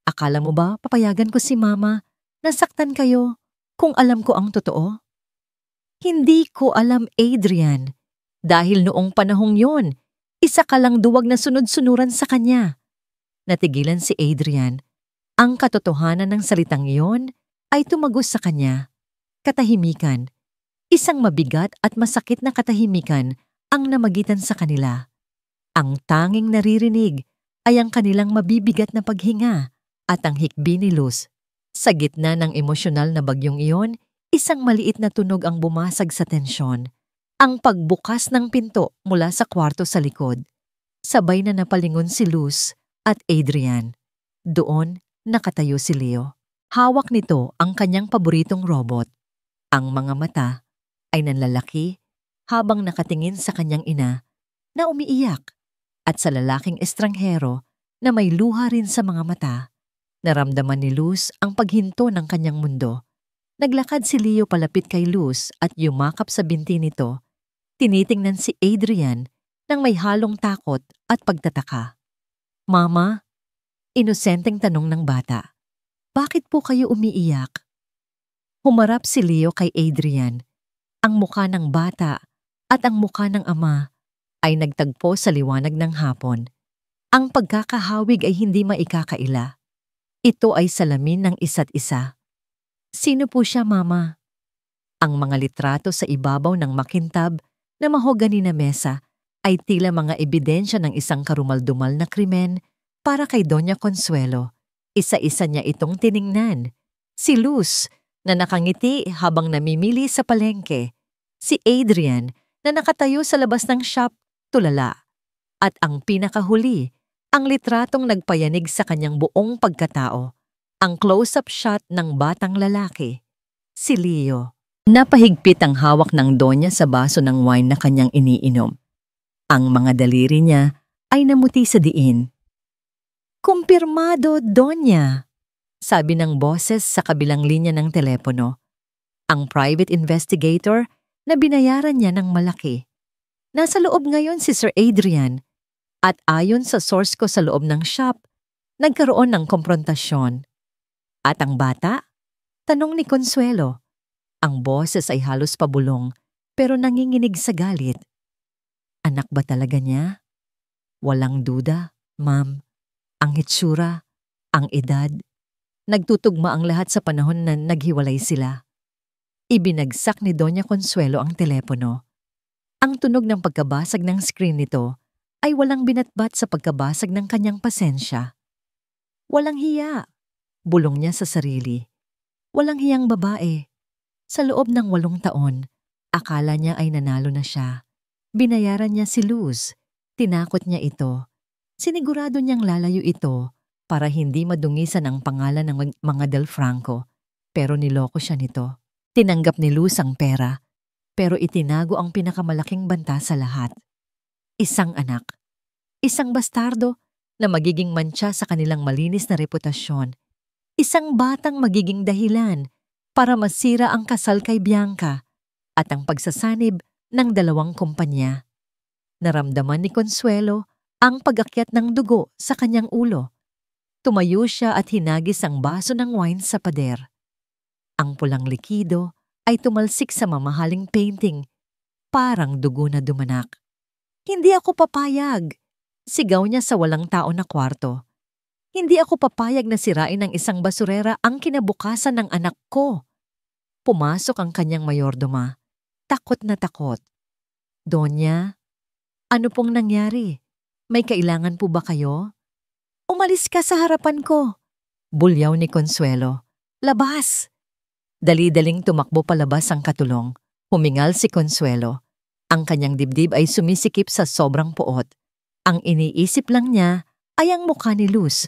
Akala mo ba papayagan ko si Mama na saktan kayo kung alam ko ang totoo? Hindi ko alam, Adrian. Dahil noong panahong yon, isa ka lang duwag na sunod-sunuran sa kanya. Natigilan si Adrian. Ang katotohanan ng salitang iyon ay tumagos sa kanya. Katahimikan. Isang mabigat at masakit na katahimikan ang namagitan sa kanila. Ang tanging naririnig ay ang kanilang mabibigat na paghinga at ang hikbi ni Luz. Sa gitna ng emosyonal na bagyong iyon, isang maliit na tunog ang bumasag sa tensyon. Ang pagbukas ng pinto mula sa kwarto sa likod. Sabay na napalingon si Luz at Adrian. Doon, nakatayo si Leo. Hawak nito ang kanyang paboritong robot. Ang mga mata ay nanlalaki habang nakatingin sa kanyang ina na umiiyak at sa lalaking estranghero na may luha rin sa mga mata. Naramdaman ni Luz ang paghinto ng kanyang mundo. Naglakad si Leo palapit kay Luz at yumakap sa binti nito. Tinitingnan si Adrian nang may halong takot at pagtataka. Mama, inosenteng tanong ng bata. Bakit po kayo umiiyak? Humarap si Leo kay Adrian. Ang mukha ng bata at ang mukha ng ama ay nagtagpo sa liwanag ng hapon. Ang pagkakahawig ay hindi maikakaila. Ito ay salamin ng isa't isa. Sino po siya, Mama? Ang mga litrato sa ibabaw ng makintab na mahogani na mesa ay tila mga ebidensya ng isang karumaldumal na krimen para kay Doña Consuelo. Isa-isa niya itong tiningnan. Si Luz na nakangiti habang namimili sa palengke. Si Adrian na nakatayo sa labas ng shop, tulala. At ang pinakahuli, ang litratong nagpayanig sa kanyang buong pagkatao. Ang close-up shot ng batang lalaki. Si Leo. Napahigpit ang hawak ng Donya sa baso ng wine na kanyang iniinom. Ang mga daliri niya ay namuti sa diin. Kumpirmado, Donya, sabi ng boses sa kabilang linya ng telepono. Ang private investigator na binayaran niya ng malaki. Nasa loob ngayon si Sir Adrian at ayon sa source ko sa loob ng shop, nagkaroon ng komprontasyon. At ang bata? Tanong ni Consuelo. Ang boses ay halos pabulong pero nanginginig sa galit. Anak ba talaga niya? Walang duda, ma'am. Ang hitsura, ang edad. Nagtutugma ang lahat sa panahon na naghiwalay sila. Ibinagsak ni Doña Consuelo ang telepono. Ang tunog ng pagkabasag ng screen nito ay walang binatbat sa pagkabasag ng kanyang pasensya. Walang hiya. Bulong niya sa sarili. Walang hiyang babae. Sa loob ng 8 taon, akala niya ay nanalo na siya. Binayaran niya si Luz. Tinakot niya ito. Sinigurado niyang lalayo ito para hindi madungisan ang pangalan ng mga Del Franco. Pero niloko siya nito. Tinanggap ni Luz ang pera, pero itinago ang pinakamalaking banta sa lahat. Isang anak. Isang bastardo na magiging mantsa sa kanilang malinis na reputasyon. Isang batang magiging dahilan para masira ang kasal kay Bianca at ang pagsasanib ng 2 kumpanya. Naramdaman ni Consuelo ang pag-akyat ng dugo sa kanyang ulo. Tumayo siya at hinagis ang baso ng wine sa pader. Ang pulang likido ay tumalsik sa mamahaling painting, parang dugo na dumanak. Hindi ako papayag, sigaw niya sa walang tao na kwarto. Hindi ako papayag na sirain ng isang basurera ang kinabukasan ng anak ko. Pumasok ang kanyang mayordoma. Takot na takot. Donya, ano pong nangyari? May kailangan po ba kayo? Umalis ka sa harapan ko. Bulyaw ni Consuelo. Labas! Dali-daling tumakbo palabas ang katulong. Humingal si Consuelo. Ang kanyang dibdib ay sumisikip sa sobrang puot. Ang iniisip lang niya ay ang mukha ni Luz.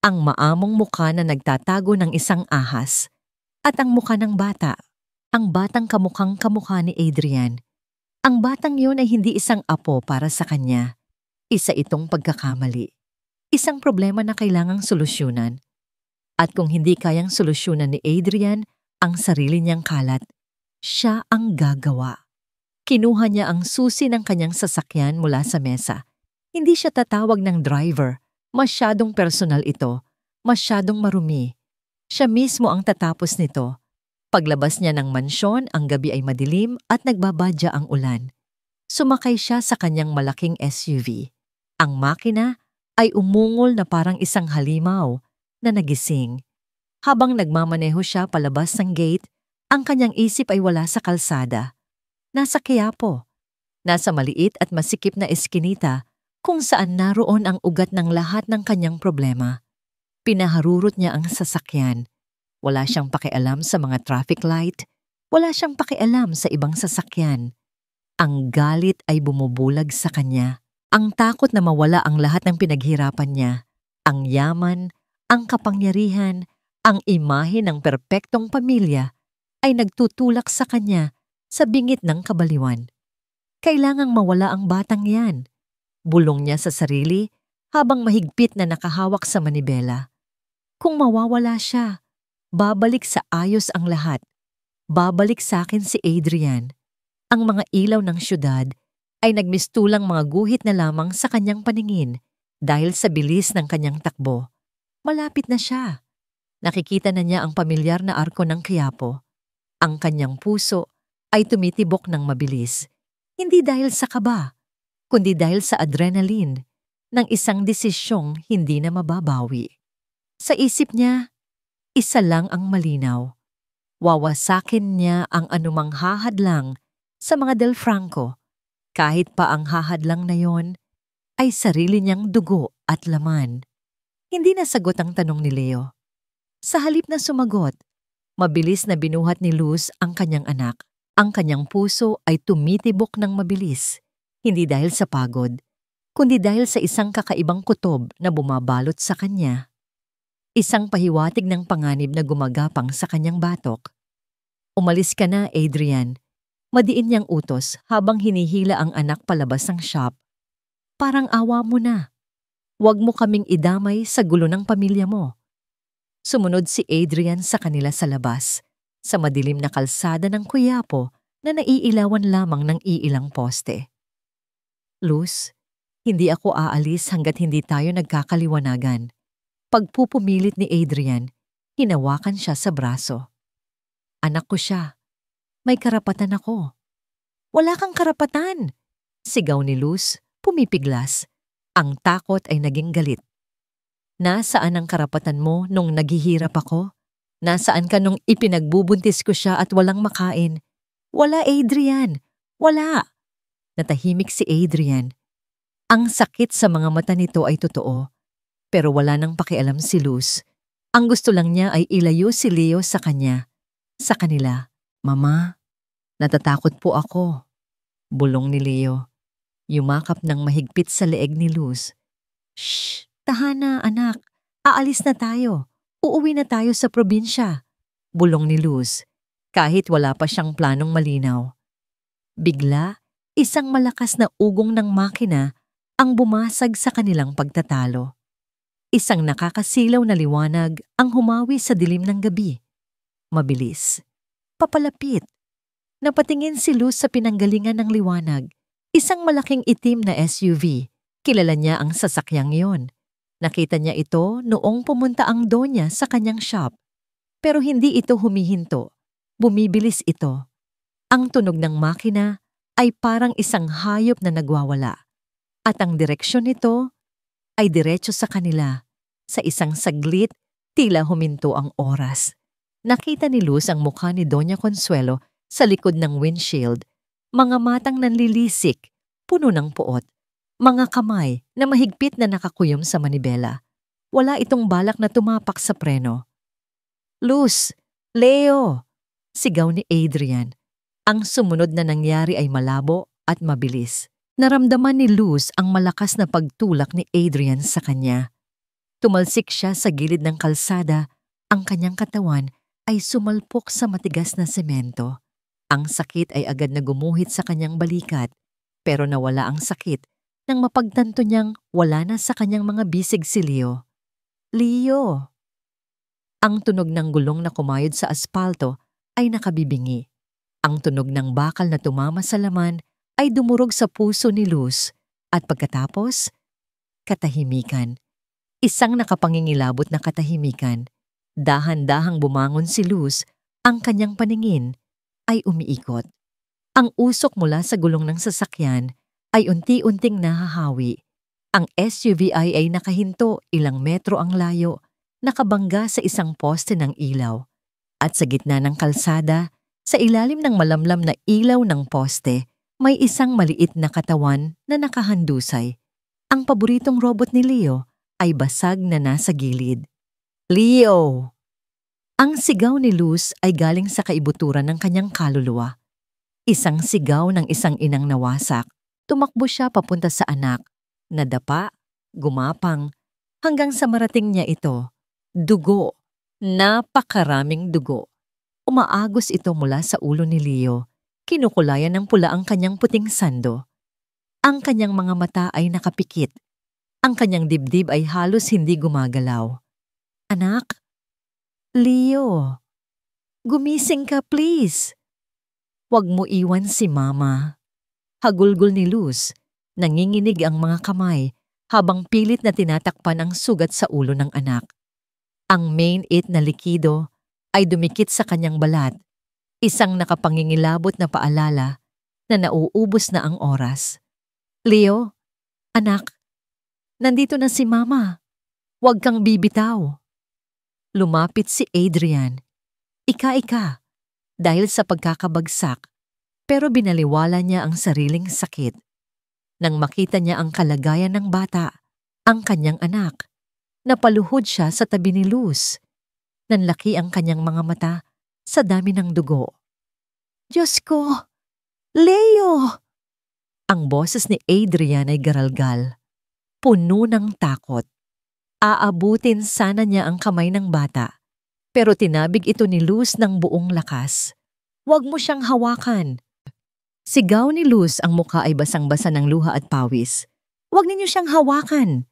Ang maamong mukha na nagtatago ng isang ahas. At ang mukha ng bata. Ang batang kamukhang kamukha ni Adrian. Ang batang yun ay hindi isang apo para sa kanya. Isa itong pagkakamali. Isang problema na kailangang solusyonan. At kung hindi kayang solusyonan ni Adrian ang sarili niyang kalat, siya ang gagawa. Kinuha niya ang susi ng kanyang sasakyan mula sa mesa. Hindi siya tatawag ng driver. Masyadong personal ito. Masyadong marumi. Siya mismo ang tatapos nito. Paglabas niya ng mansyon, ang gabi ay madilim at nagbabadya ang ulan. Sumakay siya sa kanyang malaking SUV. Ang makina ay umungol na parang isang halimaw na nagising. Habang nagmamaneho siya palabas ng gate, ang kanyang isip ay wala sa kalsada. Nasa Quiapo. Nasa maliit at masikip na eskinita kung saan naroon ang ugat ng lahat ng kanyang problema. Pinaharurot niya ang sasakyan. Wala siyang pakialam sa mga traffic light. Wala siyang pakialam sa ibang sasakyan. Ang galit ay bumubulag sa kanya. Ang takot na mawala ang lahat ng pinaghirapan niya. Ang yaman, ang kapangyarihan, ang imahe ng perpektong pamilya ay nagtutulak sa kanya sa bingit ng kabaliwan. Kailangang mawala ang batang yan. Bulong niya sa sarili habang mahigpit na nakahawak sa manibela. Kung mawawala siya, babalik sa ayos ang lahat. Babalik sa akin si Adrian. Ang mga ilaw ng syudad ay nagmistulang mga guhit na lamang sa kanyang paningin dahil sa bilis ng kanyang takbo. Malapit na siya. Nakikita na niya ang pamilyar na arko ng Quiapo. Ang kanyang puso ay tumitibok ng mabilis. Hindi dahil sa kaba, kundi dahil sa adrenaline ng isang desisyong hindi na mababawi. Sa isip niya, isa lang ang malinaw. Wawasakin niya ang anumang hahadlang sa mga Del Franco, kahit pa ang hahadlang na yon ay sarili niyang dugo at laman. Hindi nasagot ang tanong ni Leo. Sa halip na sumagot, mabilis na binuhat ni Luz ang kanyang anak. Ang kanyang puso ay tumitibok ng mabilis. Hindi dahil sa pagod, kundi dahil sa isang kakaibang kutob na bumabalot sa kanya. Isang pahiwatig ng panganib na gumagapang sa kanyang batok. Umalis ka na, Adrian. Madiin niyang utos habang hinihila ang anak palabas ng shop. Parang awa mo na. Huwag mo kaming idamay sa gulo ng pamilya mo. Sumunod si Adrian sa kanila sa labas, sa madilim na kalsada ng Quiapo na naiilawan lamang ng iilang poste. Luz, hindi ako aalis hanggat hindi tayo nagkakaliwanagan. Pagpupumilit ni Adrian, hinawakan siya sa braso. Anak ko siya. May karapatan ako. Wala kang karapatan! Sigaw ni Luz, pumipiglas. Ang takot ay naging galit. Nasaan ang karapatan mo nung naghihirap ako? Nasaan ka nung ipinagbubuntis ko siya at walang makain? Wala, Adrian! Wala! Natahimik si Adrian. Ang sakit sa mga mata nito ay totoo, pero wala nang pakialam si Luz. Ang gusto lang niya ay ilayo si Leo sa kanya. Sa kanila. Mama, natatakot po ako. Bulong ni Leo. Yumakap ng mahigpit sa leeg ni Luz. Shh! Tahana, anak. Aalis na tayo. Uuwi na tayo sa probinsya. Bulong ni Luz, kahit wala pa siyang planong malinaw. Bigla, isang malakas na ugong ng makina ang bumasag sa kanilang pagtatalo. Isang nakakasilaw na liwanag ang humawi sa dilim ng gabi. Mabilis. Papalapit. Napatingin si Luz sa pinanggalingan ng liwanag. Isang malaking itim na SUV. Kilala niya ang sasakyang yon. Nakita niya ito noong pumunta ang Donya sa kanyang shop. Pero hindi ito humihinto. Bumibilis ito. Ang tunog ng makina ay parang isang hayop na nagwawala. At ang direksyon nito ay diretso sa kanila. Sa isang saglit, tila huminto ang oras. Nakita ni Luz ang mukha ni Doña Consuelo sa likod ng windshield. Mga matang nanlilisik, puno ng puot. Mga kamay na mahigpit na nakakuyom sa manibela. Wala itong balak na tumapak sa preno. Luz! Leo! Sigaw ni Adrian. Ang sumunod na nangyari ay malabo at mabilis. Naramdaman ni Luz ang malakas na pagtulak ni Adrian sa kanya. Tumalsik siya sa gilid ng kalsada. Ang kanyang katawan ay sumalpok sa matigas na semento. Ang sakit ay agad na gumuhit sa kanyang balikat, pero nawala ang sakit nang mapagtanto niyang wala na sa kanyang mga bisig si Leo. Leo! Ang tunog ng gulong na kumayod sa aspalto ay nakabibingi. Ang tunog ng bakal na tumama sa laman ay dumurog sa puso ni Luz at pagkatapos, katahimikan. Isang nakapangingilabot na katahimikan. Dahan-dahang bumangon si Luz, ang kanyang paningin ay umiikot. Ang usok mula sa gulong ng sasakyan ay unti-unting nahahawi. Ang SUV ay nakahinto ilang metro ang layo, nakabangga sa isang poste ng ilaw. At sa gitna ng kalsada, sa ilalim ng malamlam na ilaw ng poste, may isang maliit na katawan na nakahandusay. Ang paboritong robot ni Leo ay basag na nasa gilid. Leo! Ang sigaw ni Luz ay galing sa kaibuturan ng kanyang kaluluwa. Isang sigaw ng isang inang nawasak. Tumakbo siya papunta sa anak. Nadapa, gumapang, hanggang sa marating niya ito. Dugo. Napakaraming dugo. Umaagos ito mula sa ulo ni Leo. Kinukulayan ng pula ang kanyang puting sando. Ang kanyang mga mata ay nakapikit. Ang kanyang dibdib ay halos hindi gumagalaw. Anak? Leo, gumising ka please. Huwag mo iwan si Mama. Hagulgol ni Luz. Nanginginig ang mga kamay habang pilit na tinatakpan ang sugat sa ulo ng anak. Ang main 8 na likido ay dumikit sa kanyang balat. Isang nakapangingilabot na paalala na nauubos na ang oras. Leo, anak, nandito na si Mama. Huwag kang bibitaw. Lumapit si Adrian. Ika-ika, dahil sa pagkakabagsak, pero binaliwala niya ang sariling sakit. Nang makita niya ang kalagayan ng bata, ang kanyang anak, napaluhod siya sa tabi ni Luz. Nanlaki ang kanyang mga mata sa dami ng dugo. Diyos ko! Leo! Ang boses ni Adrian ay garalgal, puno ng takot. Aabutin sana niya ang kamay ng bata, pero tinabig ito ni Luz ng buong lakas. Huwag mo siyang hawakan. Sigaw ni Luz, ang mukha ay basang-basa ng luha at pawis. Huwag ninyo siyang hawakan.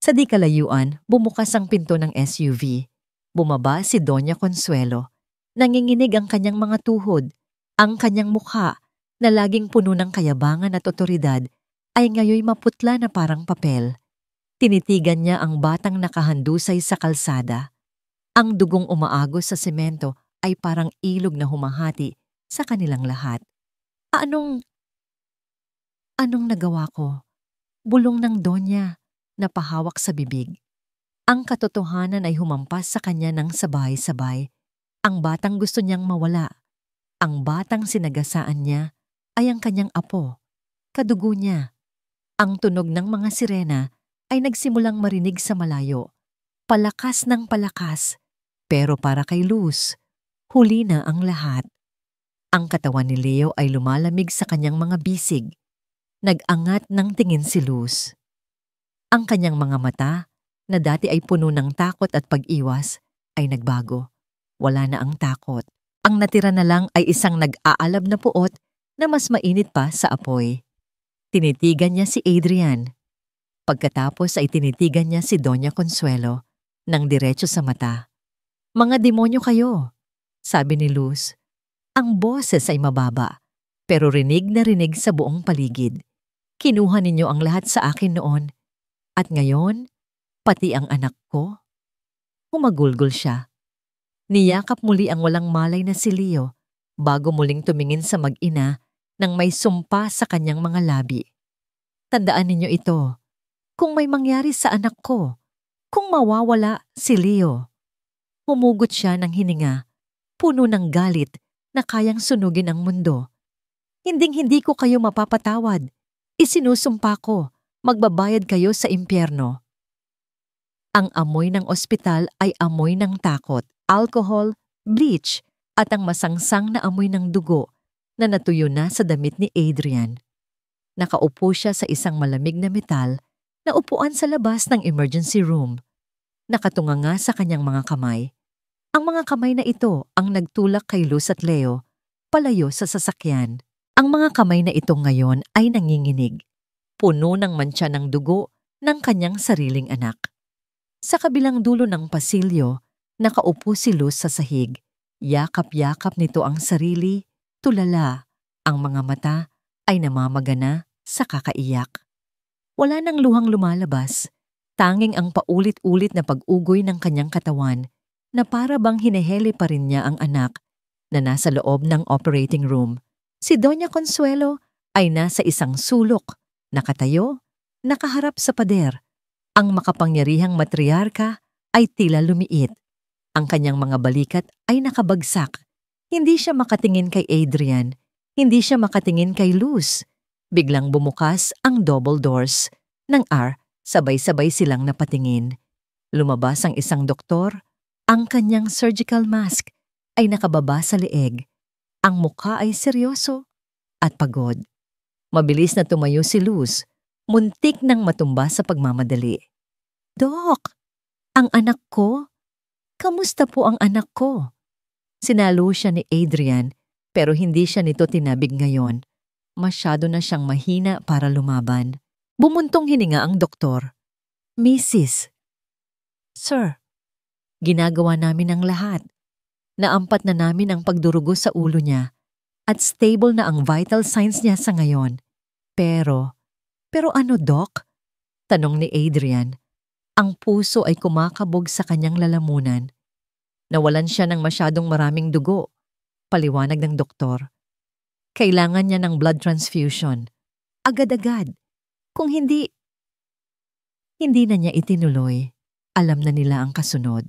Sa di kalayuan, bumukas ang pinto ng SUV. Bumaba si Doña Consuelo. Nanginginig ang kanyang mga tuhod. Ang kanyang mukha, na laging puno ng kayabangan at otoridad, ay ngayoy maputla na parang papel. Tinitigan niya ang batang nakahandusay sa kalsada. Ang dugong umaagos sa semento ay parang ilog na humahati sa kanilang lahat. Anong nagawa ko? Bulong ng Donya na pahawak sa bibig. Ang katotohanan ay humampas sa kanya ng sabay-sabay. Ang batang gusto niyang mawala. Ang batang sinagasaan niya ay ang kanyang apo, kadugo niya. Ang tunog ng mga sirena ay nagsimulang marinig sa malayo. Palakas ng palakas, pero para kay Luz, huli na ang lahat. Ang katawan ni Leo ay lumalamig sa kanyang mga bisig. Nag-angat ng tingin si Luz. Ang kanyang mga mata, na dati ay puno ng takot at pag-iwas, ay nagbago. Wala na ang takot. Ang natira na lang ay isang nag-aalab na puot na mas mainit pa sa apoy. Tinitigan niya si Adrian. Pagkatapos ay tinitigan niya si Doña Consuelo ng diretso sa mata. "Mga demonyo kayo," sabi ni Luz. Ang boses ay mababa, pero rinig na rinig sa buong paligid. "Kinuha ninyo ang lahat sa akin noon. At ngayon, pati ang anak ko?" Humagulgol siya. Niyakap muli ang walang malay na si Leo bago muling tumingin sa mag-ina nang may sumpa sa kanyang mga labi. "Tandaan ninyo ito. Kung may mangyari sa anak ko, kung mawawala si Leo." Humugot siya ng hininga, puno ng galit na kayang sunugin ang mundo. "Hinding-hindi ko kayo mapapatawad. Isinusumpa ko, magbabayad kayo sa impyerno." Ang amoy ng ospital ay amoy ng takot, alcohol, bleach, at ang masangsang na amoy ng dugo na natuyo na sa damit ni Adrian. Nakaupo siya sa isang malamig na metal na upuan sa labas ng emergency room. Nakatunga nga sa kanyang mga kamay. Ang mga kamay na ito ang nagtulak kay Luz at Leo palayo sa sasakyan. Ang mga kamay na ito ngayon ay nanginginig, puno ng mantsa ng dugo ng kanyang sariling anak. Sa kabilang dulo ng pasilyo, nakaupo si Luz sa sahig. Yakap-yakap nito ang sarili, tulala. Ang mga mata ay namamagana sa kakaiyak. Wala nang luhang lumalabas, tanging ang paulit-ulit na pag-ugoy ng kanyang katawan na para bang hinehele pa rin niya ang anak na nasa loob ng operating room. Si Doña Consuelo ay nasa isang sulok, nakatayo, nakaharap sa pader. Ang makapangyarihang matriarka ay tila lumiit. Ang kanyang mga balikat ay nakabagsak. Hindi siya makatingin kay Adrian. Hindi siya makatingin kay Luz. Biglang bumukas ang double doors ng R, sabay-sabay silang napatingin. Lumabas ang isang doktor. Ang kanyang surgical mask ay nakababa sa leeg. Ang mukha ay seryoso at pagod. Mabilis na tumayo si Luz. Muntik nang matumba sa pagmamadali. "Dok, ang anak ko? Kamusta po ang anak ko?" Sinalo siya ni Adrian pero hindi siya nito tinabig ngayon. Masyado na siyang mahina para lumaban. Bumuntong hininga ang doktor. "Mrs. Sir, ginagawa namin ang lahat. Naampat na namin ang pagdurugo sa ulo niya at stable na ang vital signs niya sa ngayon. Pero ano, Doc?" Tanong ni Adrian. Ang puso ay kumakabog sa kanyang lalamunan. Nawalan siya ng masyadong maraming dugo. Paliwanag ng doktor. Kailangan niya ng blood transfusion. Agad-agad. Kung hindi na niya itinuloy. Alam na nila ang kasunod.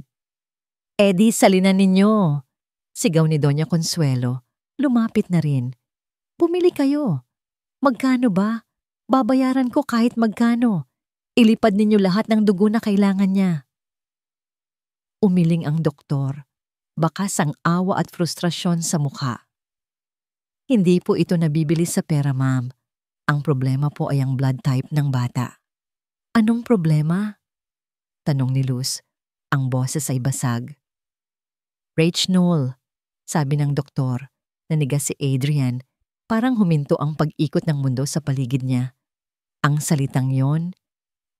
"Eddie, salinan ninyo!" Sigaw ni Doña Consuelo. Lumapit na rin. "Bumili kayo. Magkano ba? Babayaran ko kahit magkano. Ilipad ninyo lahat ng dugo na kailangan niya." Umiling ang doktor. Bakas ang awa at frustrasyon sa mukha. "Hindi po ito nabibili sa pera, ma'am. Ang problema po ay ang blood type ng bata." "Anong problema?" Tanong ni Luz. Ang boses ay basag. "Rachnol," sabi ng doktor. Nanigas si Adrian. Parang huminto ang pag-ikot ng mundo sa paligid niya. Ang salitang yon,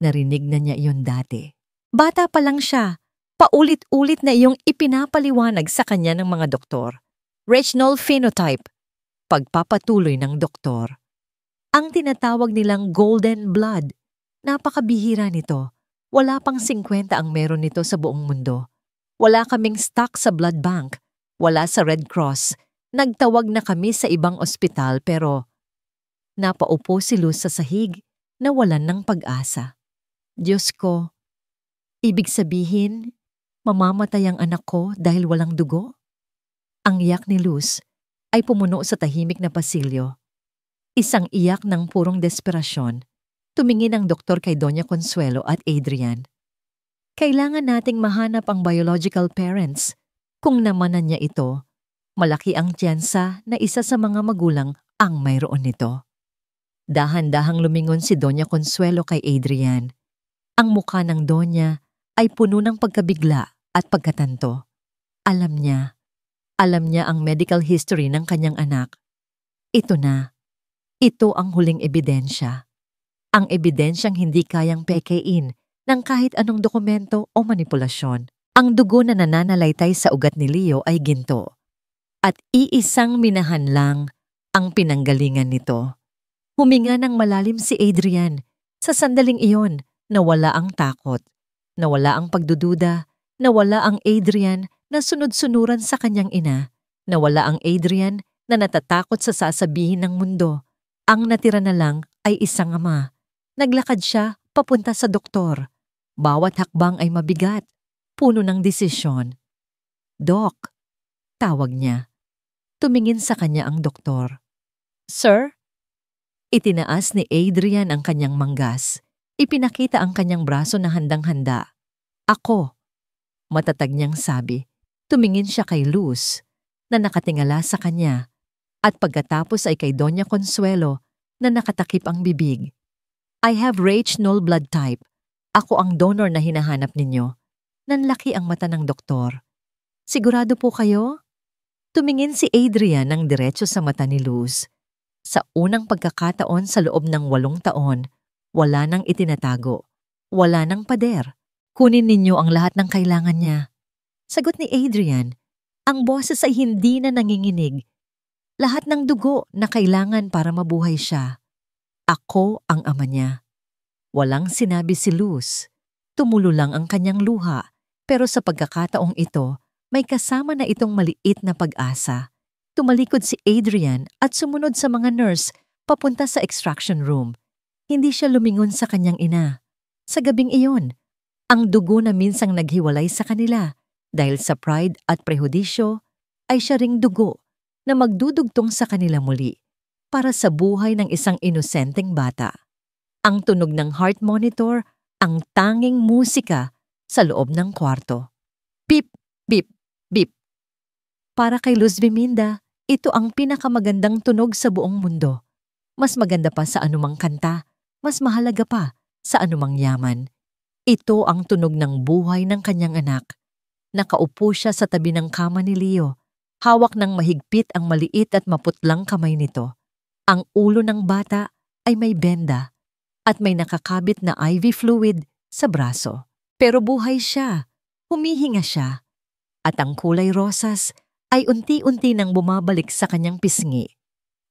narinig na niya iyon dati. Bata pa lang siya. Paulit-ulit na iyong ipinapaliwanag sa kanya ng mga doktor. Rachnol phenotype. Pagpapatuloy ng doktor. Ang tinatawag nilang golden blood. Napakabihira nito. Wala pang 50 ang meron nito sa buong mundo. Wala kaming stock sa blood bank. Wala sa Red Cross. Nagtawag na kami sa ibang ospital pero napaupo si Luz sa sahig na walan ng pag-asa. Diyos ko, ibig sabihin, mamamatay ang anak ko dahil walang dugo? Ang iyak ni Luz ay pumuno sa tahimik na pasilyo. Isang iyak ng purong desperasyon. Tumingin ang doktor kay Doña Consuelo at Adrian. Kailangan nating mahanap ang biological parents. Kung namanan niya ito, malaki ang tsansa na isa sa mga magulang ang mayroon nito. Dahan-dahang lumingon si Doña Consuelo kay Adrian. Ang mukha ng Doña ay puno ng pagkabigla at pagkatanto. Alam niya ang medical history ng kanyang anak. Ito na. Ito ang huling ebidensya. Ang ebidensyang hindi kayang pekein ng kahit anong dokumento o manipulasyon. Ang dugo na nananalaytay sa ugat ni Leo ay ginto. At iisang minahan lang ang pinanggalingan nito. Huminga ng malalim si Adrian. Sa sandaling iyon, nawala ang takot. Nawala ang pagdududa. Nawala ang Adrian na sunod-sunuran sa kanyang ina. Nawala ang Adrian na natatakot sa sasabihin ng mundo. Ang natira na lang ay isang ama. Naglakad siya papunta sa doktor. Bawat hakbang ay mabigat, puno ng desisyon. "Doc," tawag niya. Tumingin sa kanya ang doktor. "Sir?" Itinaas ni Adrian ang kanyang manggas. Ipinakita ang kanyang braso na handang-handa. "Ako," matatag niyang sabi. Tumingin siya kay Luz, na nakatingala sa kanya. At pagkatapos ay kay Doña Consuelo na nakatakip ang bibig. "I have Rh null blood type. Ako ang donor na hinahanap ninyo." Nanlaki ang mata ng doktor. "Sigurado po kayo?" Tumingin si Adrian ng diretso sa mata ni Luz. Sa unang pagkakataon sa loob ng 8 taon, wala nang itinatago. Wala nang pader. "Kunin ninyo ang lahat ng kailangan niya." Sagot ni Adrian. Ang boses ay hindi na nanginginig. Lahat ng dugo na kailangan para mabuhay siya. Ako ang ama niya. Walang sinabi si Luz. Tumulo lang ang kanyang luha. Pero sa pagkakataong ito, may kasama na itong maliit na pag-asa. Tumalikod si Adrian at sumunod sa mga nurse papunta sa extraction room. Hindi siya lumingon sa kanyang ina. Sa gabing iyon, ang dugo na minsang naghiwalay sa kanila dahil sa pride at prehudisyo ay siya ring dugo na magdudugtong sa kanila muli para sa buhay ng isang inosenteng bata. Ang tunog ng heart monitor, ang tanging musika sa loob ng kwarto. Beep, beep, beep. Para kay Luz Biminda, ito ang pinakamagandang tunog sa buong mundo. Mas maganda pa sa anumang kanta, mas mahalaga pa sa anumang yaman. Ito ang tunog ng buhay ng kanyang anak. Nakaupo siya sa tabi ng kama ni Leo. Hawak ng mahigpit ang maliit at maputlang kamay nito. Ang ulo ng bata ay may benda at may nakakabit na IV fluid sa braso. Pero buhay siya, humihinga siya, at ang kulay rosas ay unti-unti nang bumabalik sa kanyang pisngi.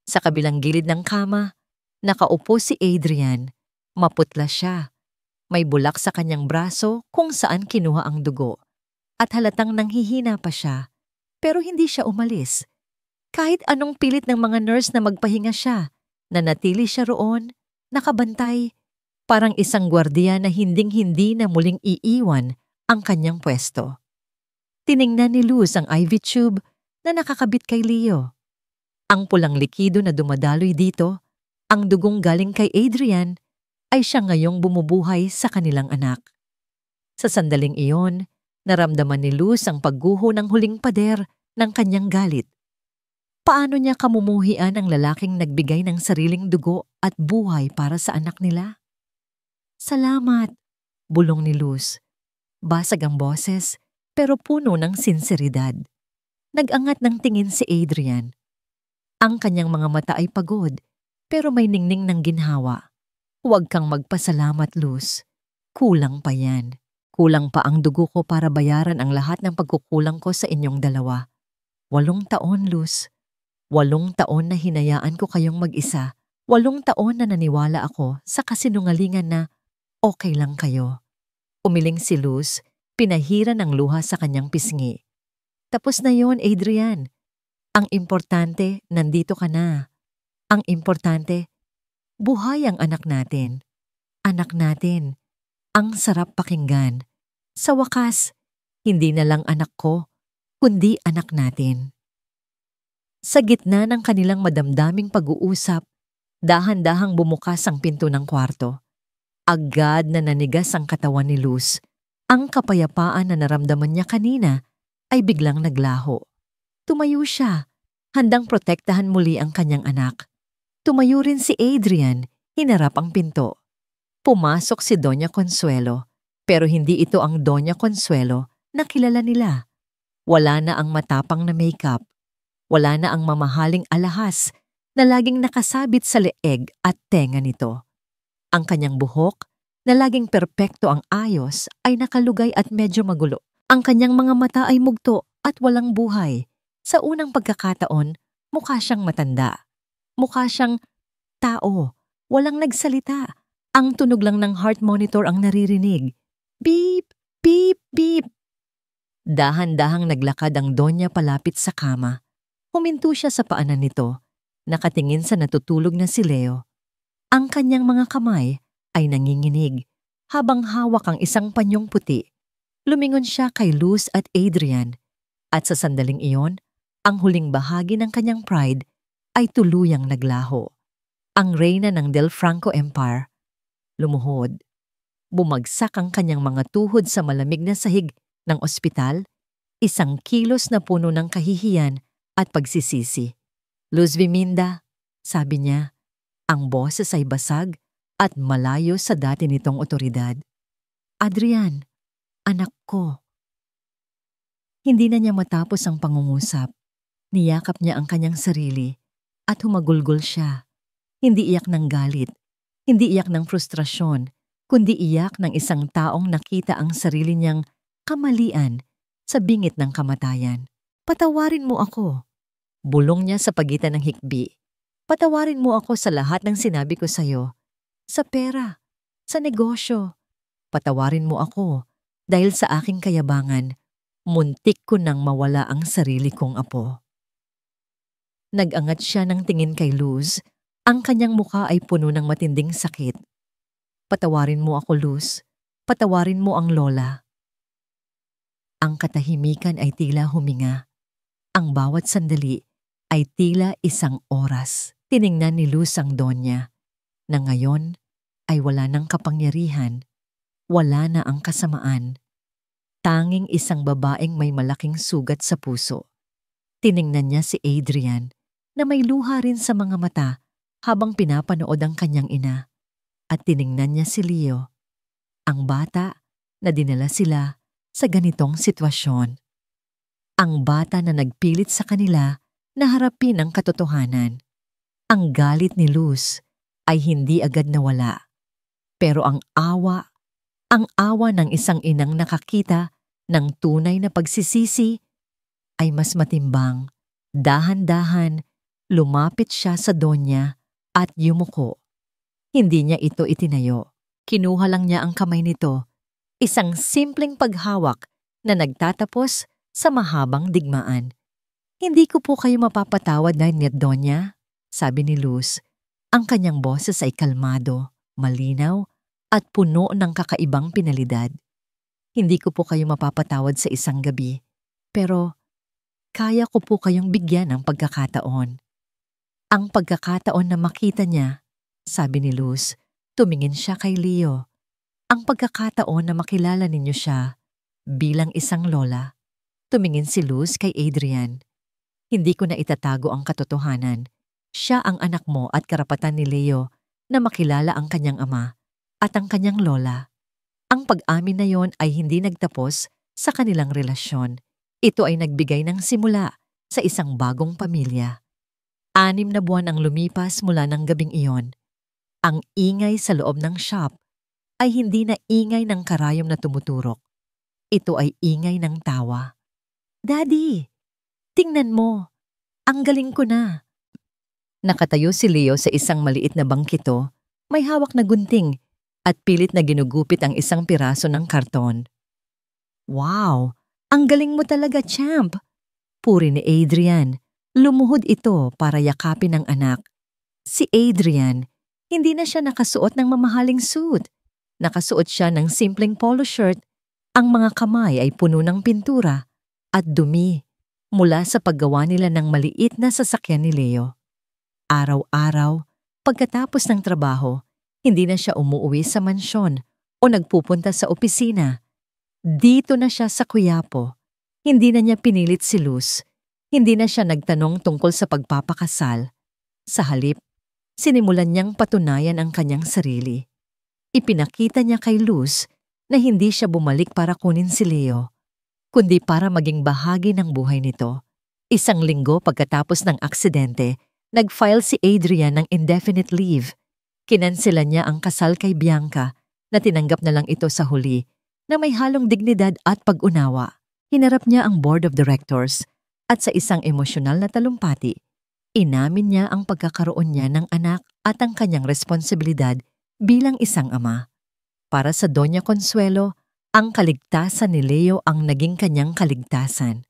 Sa kabilang gilid ng kama, nakaupo si Adrian. Maputla siya. May bulak sa kanyang braso kung saan kinuha ang dugo. At halatang nanghihina pa siya. Pero hindi siya umalis. Kahit anong pilit ng mga nurse na magpahinga siya, nanatili siya roon, nakabantay, parang isang gwardiya na hinding-hindi na muling iiwan ang kanyang pwesto. Tiningnan ni Luz ang IV tube na nakakabit kay Leo. Ang pulang likido na dumadaloy dito, ang dugong galing kay Adrian, ay siya ngayong bumubuhay sa kanilang anak. Sa sandaling iyon, naramdaman ni Luz ang pagguho ng huling pader ng kanyang galit. Paano niya kamumuhian ang lalaking nagbigay ng sariling dugo at buhay para sa anak nila? "Salamat," bulong ni Luz. Basag ang boses, pero puno ng sinseridad. Nag-angat ng tingin si Adrian. Ang kanyang mga mata ay pagod, pero may ningning ng ginhawa. "Huwag kang magpasalamat, Luz. Kulang pa yan. Kulang pa ang dugo ko para bayaran ang lahat ng pagkukulang ko sa inyong dalawa. 8 taon, Luz. 8 taon na hinayaan ko kayong mag-isa. 8 taon na naniwala ako sa kasinungalingan na okay lang kayo." Umiling si Luz, pinahiran ng luha sa kanyang pisngi. "Tapos na yon, Adrian. Ang importante, nandito ka na. Ang importante, buhay ang anak natin. Anak natin, ang sarap pakinggan. Sa wakas, hindi na lang anak ko, kundi anak natin. Sa gitna ng kanilang madamdaming pag-uusap, dahan-dahang bumukas ang pinto ng kwarto. Agad na nanigas ang katawan ni Luz. Ang kapayapaan na naramdaman niya kanina ay biglang naglaho. Tumayo siya, handang protektahan muli ang kanyang anak. Tumayo rin si Adrian, hinarap ang pinto. Pumasok si Doña Consuelo, pero hindi ito ang Doña Consuelo na kilala nila. Wala na ang matapang na makeup. Wala na ang mamahaling alahas na laging nakasabit sa leeg at tenga nito. Ang kanyang buhok, na laging perpekto ang ayos, ay nakalugay at medyo magulo. Ang kanyang mga mata ay mugto at walang buhay. Sa unang pagkakataon, mukha siyang matanda. Mukha siyang tao. Walang nagsalita. Ang tunog lang ng heart monitor ang naririnig. Beep! Beep! Beep! Dahan-dahang naglakad ang Donya palapit sa kama. Huminto siya sa paanan nito, nakatingin sa natutulog na si Leo. Ang kanyang mga kamay ay nanginginig habang hawak ang isang panyong puti. Lumingon siya kay Luz at Adrian at sa sandaling iyon, ang huling bahagi ng kanyang pride ay tuluyang naglaho. Ang reyna ng Del Franco Empire lumuhod. Bumagsak ang kanyang mga tuhod sa malamig na sahig ng ospital, isang kilos na puno ng kahihiyan at pagsisisi. Luz Viminda, sabi niya, ang boses ay basag at malayo sa dati nitong otoridad. Adrian, anak ko. Hindi na niya matapos ang pangungusap. Niyakap niya ang kanyang sarili at humagulgol siya. Hindi iyak ng galit, hindi iyak ng frustrasyon, kundi iyak ng isang taong nakita ang sarili niyang kamalian sa bingit ng kamatayan. Patawarin mo ako. Bulong niya sa pagitan ng hikbi. Patawarin mo ako sa lahat ng sinabi ko sa'yo. Sa pera, sa negosyo. Patawarin mo ako dahil sa aking kayabangan, muntik ko nang mawala ang sarili kong apo. Nag-angat siya ng tingin kay Luz. Ang kanyang mukha ay puno ng matinding sakit. Patawarin mo ako, Luz. Patawarin mo ang lola. Ang katahimikan ay tila huminga. Ang bawat sandali ay tila isang oras. Tiningnan ni Luz ang Donya, na ngayon ay wala ng kapangyarihan, wala na ang kasamaan. Tanging isang babaeng may malaking sugat sa puso. Tiningnan niya si Adrian, na may luha rin sa mga mata habang pinapanood ang kanyang ina. At tiningnan niya si Leo, ang bata na dinala sila sa ganitong sitwasyon. Ang bata na nagpilit sa kanila na harapin ang katotohanan. Ang galit ni Luz ay hindi agad nawala. Pero ang awa ng isang inang nakakita ng tunay na pagsisisi ay mas matimbang. Dahan-dahan, lumapit siya sa Donya at yumuko. Hindi niya ito itinayo. Kinuha lang niya ang kamay nito, isang simpleng paghawak na nagtatapos sa mahabang digmaan. Hindi ko po kayo mapapatawad na Donya, sabi ni Luz. Ang kanyang boses ay kalmado, malinaw, at puno ng kakaibang pinalidad. Hindi ko po kayo mapapatawad sa isang gabi, pero kaya ko po kayong bigyan ng pagkakataon. Ang pagkakataon na makita niya, sabi ni Luz, tumingin siya kay Leo. Ang pagkakataon na makilala ninyo siya bilang isang lola. Tumingin si Luz kay Adrian. Hindi ko na itatago ang katotohanan. Siya ang anak mo at karapatan ni Leo na makilala ang kanyang ama at ang kanyang lola. Ang pag-amin na yon ay hindi nagtapos sa kanilang relasyon. Ito ay nagbigay ng simula sa isang bagong pamilya. 6 na buwan ang lumipas mula ng gabing iyon. Ang ingay sa loob ng shop ay hindi na ingay ng karayom na tumuturok. Ito ay ingay ng tawa. Daddy, tingnan mo, ang galing ko na. Nakatayo si Leo sa isang maliit na bangkito, may hawak na gunting at pilit na ginugupit ang isang piraso ng karton. Wow, ang galing mo talaga, champ! Puri ni Adrian, Lumuhod ito para yakapin ang anak. Si Adrian, hindi na siya nakasuot ng mamahaling suit. Nakasuot siya ng simpleng polo shirt. Ang mga kamay ay puno ng pintura at dumi mula sa paggawa nila ng maliit na sasakyan ni Leo. Araw-araw, pagkatapos ng trabaho, hindi na siya umuwi sa mansyon o nagpupunta sa opisina. Dito na siya sa Quiapo. Hindi na niya pinilit si Luz. Hindi na siya nagtanong tungkol sa pagpapakasal. Sa halip, sinimulan niyang patunayan ang kanyang sarili. Ipinakita niya kay Luz na hindi siya bumalik para kunin si Leo, kundi para maging bahagi ng buhay nito. Isang linggo pagkatapos ng aksidente, nag-file si Adrian ng indefinite leave. Kinanselan niya ang kasal kay Bianca na tinanggap na lang ito sa huli na may halong dignidad at pag-unawa. Hinarap niya ang board of directors at sa isang emosyonal na talumpati, inamin niya ang pagkakaroon niya ng anak at ang kanyang responsibilidad bilang isang ama. Para sa Doña Consuelo, ang kaligtasan ni Leo ang naging kanyang kaligtasan.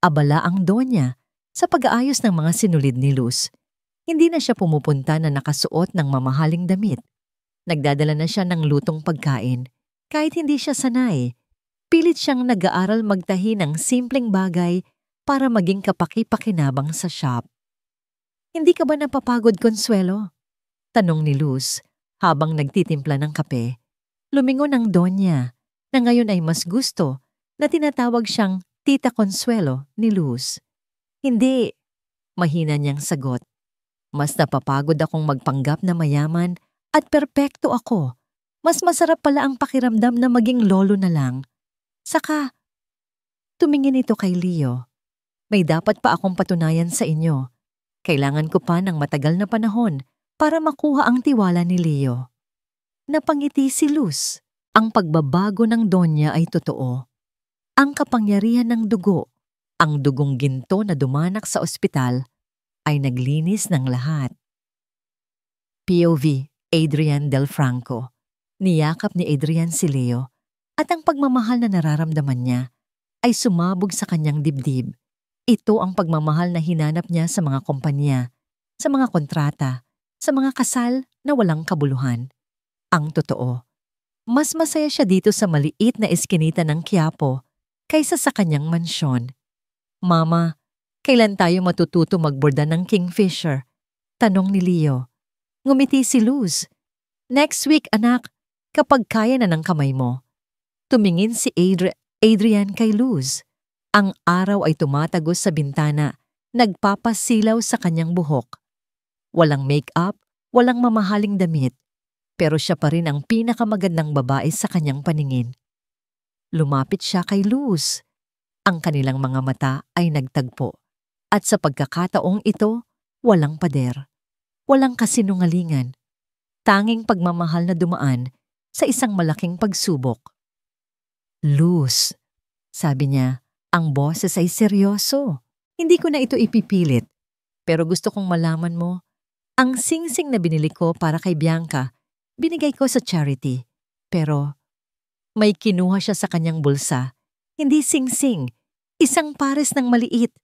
Abala ang Doña sa pag-aayos ng mga sinulid ni Luz. Hindi na siya pumupunta na nakasuot ng mamahaling damit. Nagdadala na siya ng lutong pagkain. Kahit hindi siya sanay, pilit siyang nag-aaral magtahi ng simpleng bagay para maging kapaki-pakinabang sa shop. "Hindi ka ba napapagod, Consuelo?" tanong ni Luz habang nagtitimpla ng kape. Lumingon ang Donya na ngayon ay mas gusto na tinatawag siyang Tita Consuelo ni Luz. "Hindi," mahina niyang sagot. "Mas napapagod akong magpanggap na mayaman at perpekto ako. Mas masarap pala ang pakiramdam na maging lolo na lang. Saka," tumingin ito kay Leo, "may dapat pa akong patunayan sa inyo. Kailangan ko pa ng matagal na panahon para makuha ang tiwala ni Leo." Napangiti si Luz. Ang pagbabago ng Donya ay totoo. Ang kapangyarihan ng dugo, ang dugong ginto na dumanak sa ospital, ay naglinis ng lahat. POV, Adrian Del Franco. Niyakap ni Adrian si Leo at ang pagmamahal na nararamdaman niya ay sumabog sa kanyang dibdib. Ito ang pagmamahal na hinanap niya sa mga kumpanya, sa mga kontrata, sa mga kasal na walang kabuluhan. Ang totoo, mas masaya siya dito sa maliit na eskinita ng Quiapo kaysa sa kanyang mansyon. "Mama, kailan tayo matututo magborda ng kingfisher?" tanong ni Leo. Ngumiti si Luz. "Next week, anak, kapag kaya na ng kamay mo." Tumingin si Adrian kay Luz. Ang araw ay tumatagos sa bintana, nagpapasilaw sa kanyang buhok. Walang make-up, walang mamahaling damit, pero siya pa rin ang pinakamagandang babae sa kanyang paningin. Lumapit siya kay Luz. Ang kanilang mga mata ay nagtagpo. At sa pagkakataong ito, walang pader. Walang kasinungalingan. Tanging pagmamahal na dumaan sa isang malaking pagsubok. "Luz," sabi niya, ang boses ay seryoso. "Hindi ko na ito ipipilit. Pero gusto kong malaman mo, ang singsing na binili ko para kay Bianca, binigay ko sa charity. Pero may kinuha siya sa kanyang bulsa. Hindi singsing, isang pares ng maliit,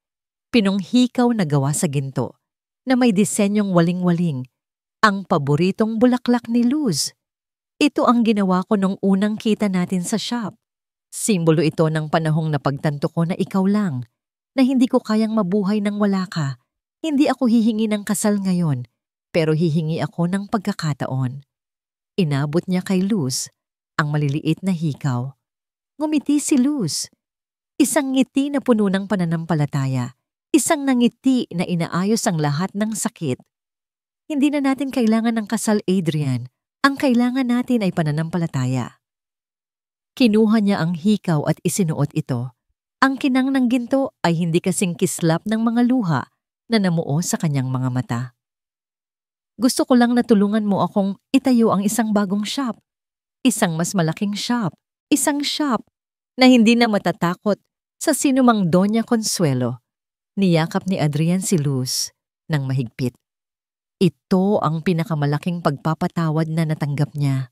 pinonghikaw na gawa sa ginto, na may disenyong waling-waling, ang paboritong bulaklak ni Luz. Ito ang ginawa ko nung unang kita natin sa shop. Simbolo ito ng panahong napagtanto ko na ikaw lang, na hindi ko kayang mabuhay nang wala ka. Hindi ako hihingi ng kasal ngayon, pero hihingi ako ng pagkakataon." Inabot niya kay Luz ang maliliit na hikaw. Ngumiti si Luz. Isang ngiti na puno ng pananampalataya. Isang nangiti na inaayos ang lahat ng sakit. "Hindi na natin kailangan ng kasal, Adrian. Ang kailangan natin ay pananampalataya." Kinuha niya ang hikaw at isinuot ito. Ang kinang ng ginto ay hindi kasing kislap ng mga luha na namuo sa kanyang mga mata. "Gusto ko lang na tulungan mo akong itayo ang isang bagong shop. Isang mas malaking shop. Isang shop na hindi na matatakot sa sinumang Doña Consuelo." Niyakap ni Adrian si Luz ng mahigpit. Ito ang pinakamalaking pagpapatawad na natanggap niya.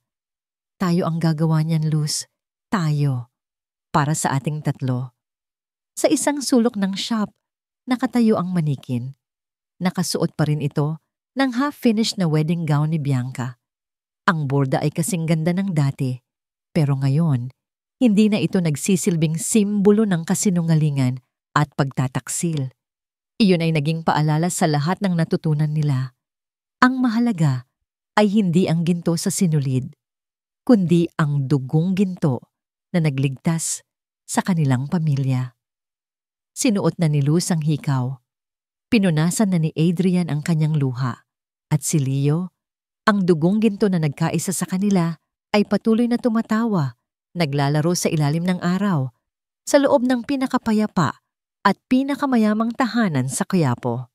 Tayo ang gagawa niyan, Luz. Tayo. Para sa ating tatlo. Sa isang sulok ng shop, Nakatayo ang manikin. Nakasuot pa rin ito ng half-finished na wedding gown ni Bianca. Ang borda ay kasing ganda ng dati, pero ngayon, hindi na ito nagsisilbing simbolo ng kasinungalingan at pagtataksil. Iyon ay naging paalala sa lahat ng natutunan nila. Ang mahalaga ay hindi ang ginto sa sinulid, kundi ang dugong ginto na nagligtas sa kanilang pamilya. Sinuot na ni Luz ang hikaw. Pinunasan na ni Adrian ang kanyang luha. At si Leo, ang dugong ginto na nagkaisa sa kanila, ay patuloy na tumatawa, naglalaro sa ilalim ng araw, sa loob ng pinakapayapa at pinakamayamang tahanan sa Quiapo.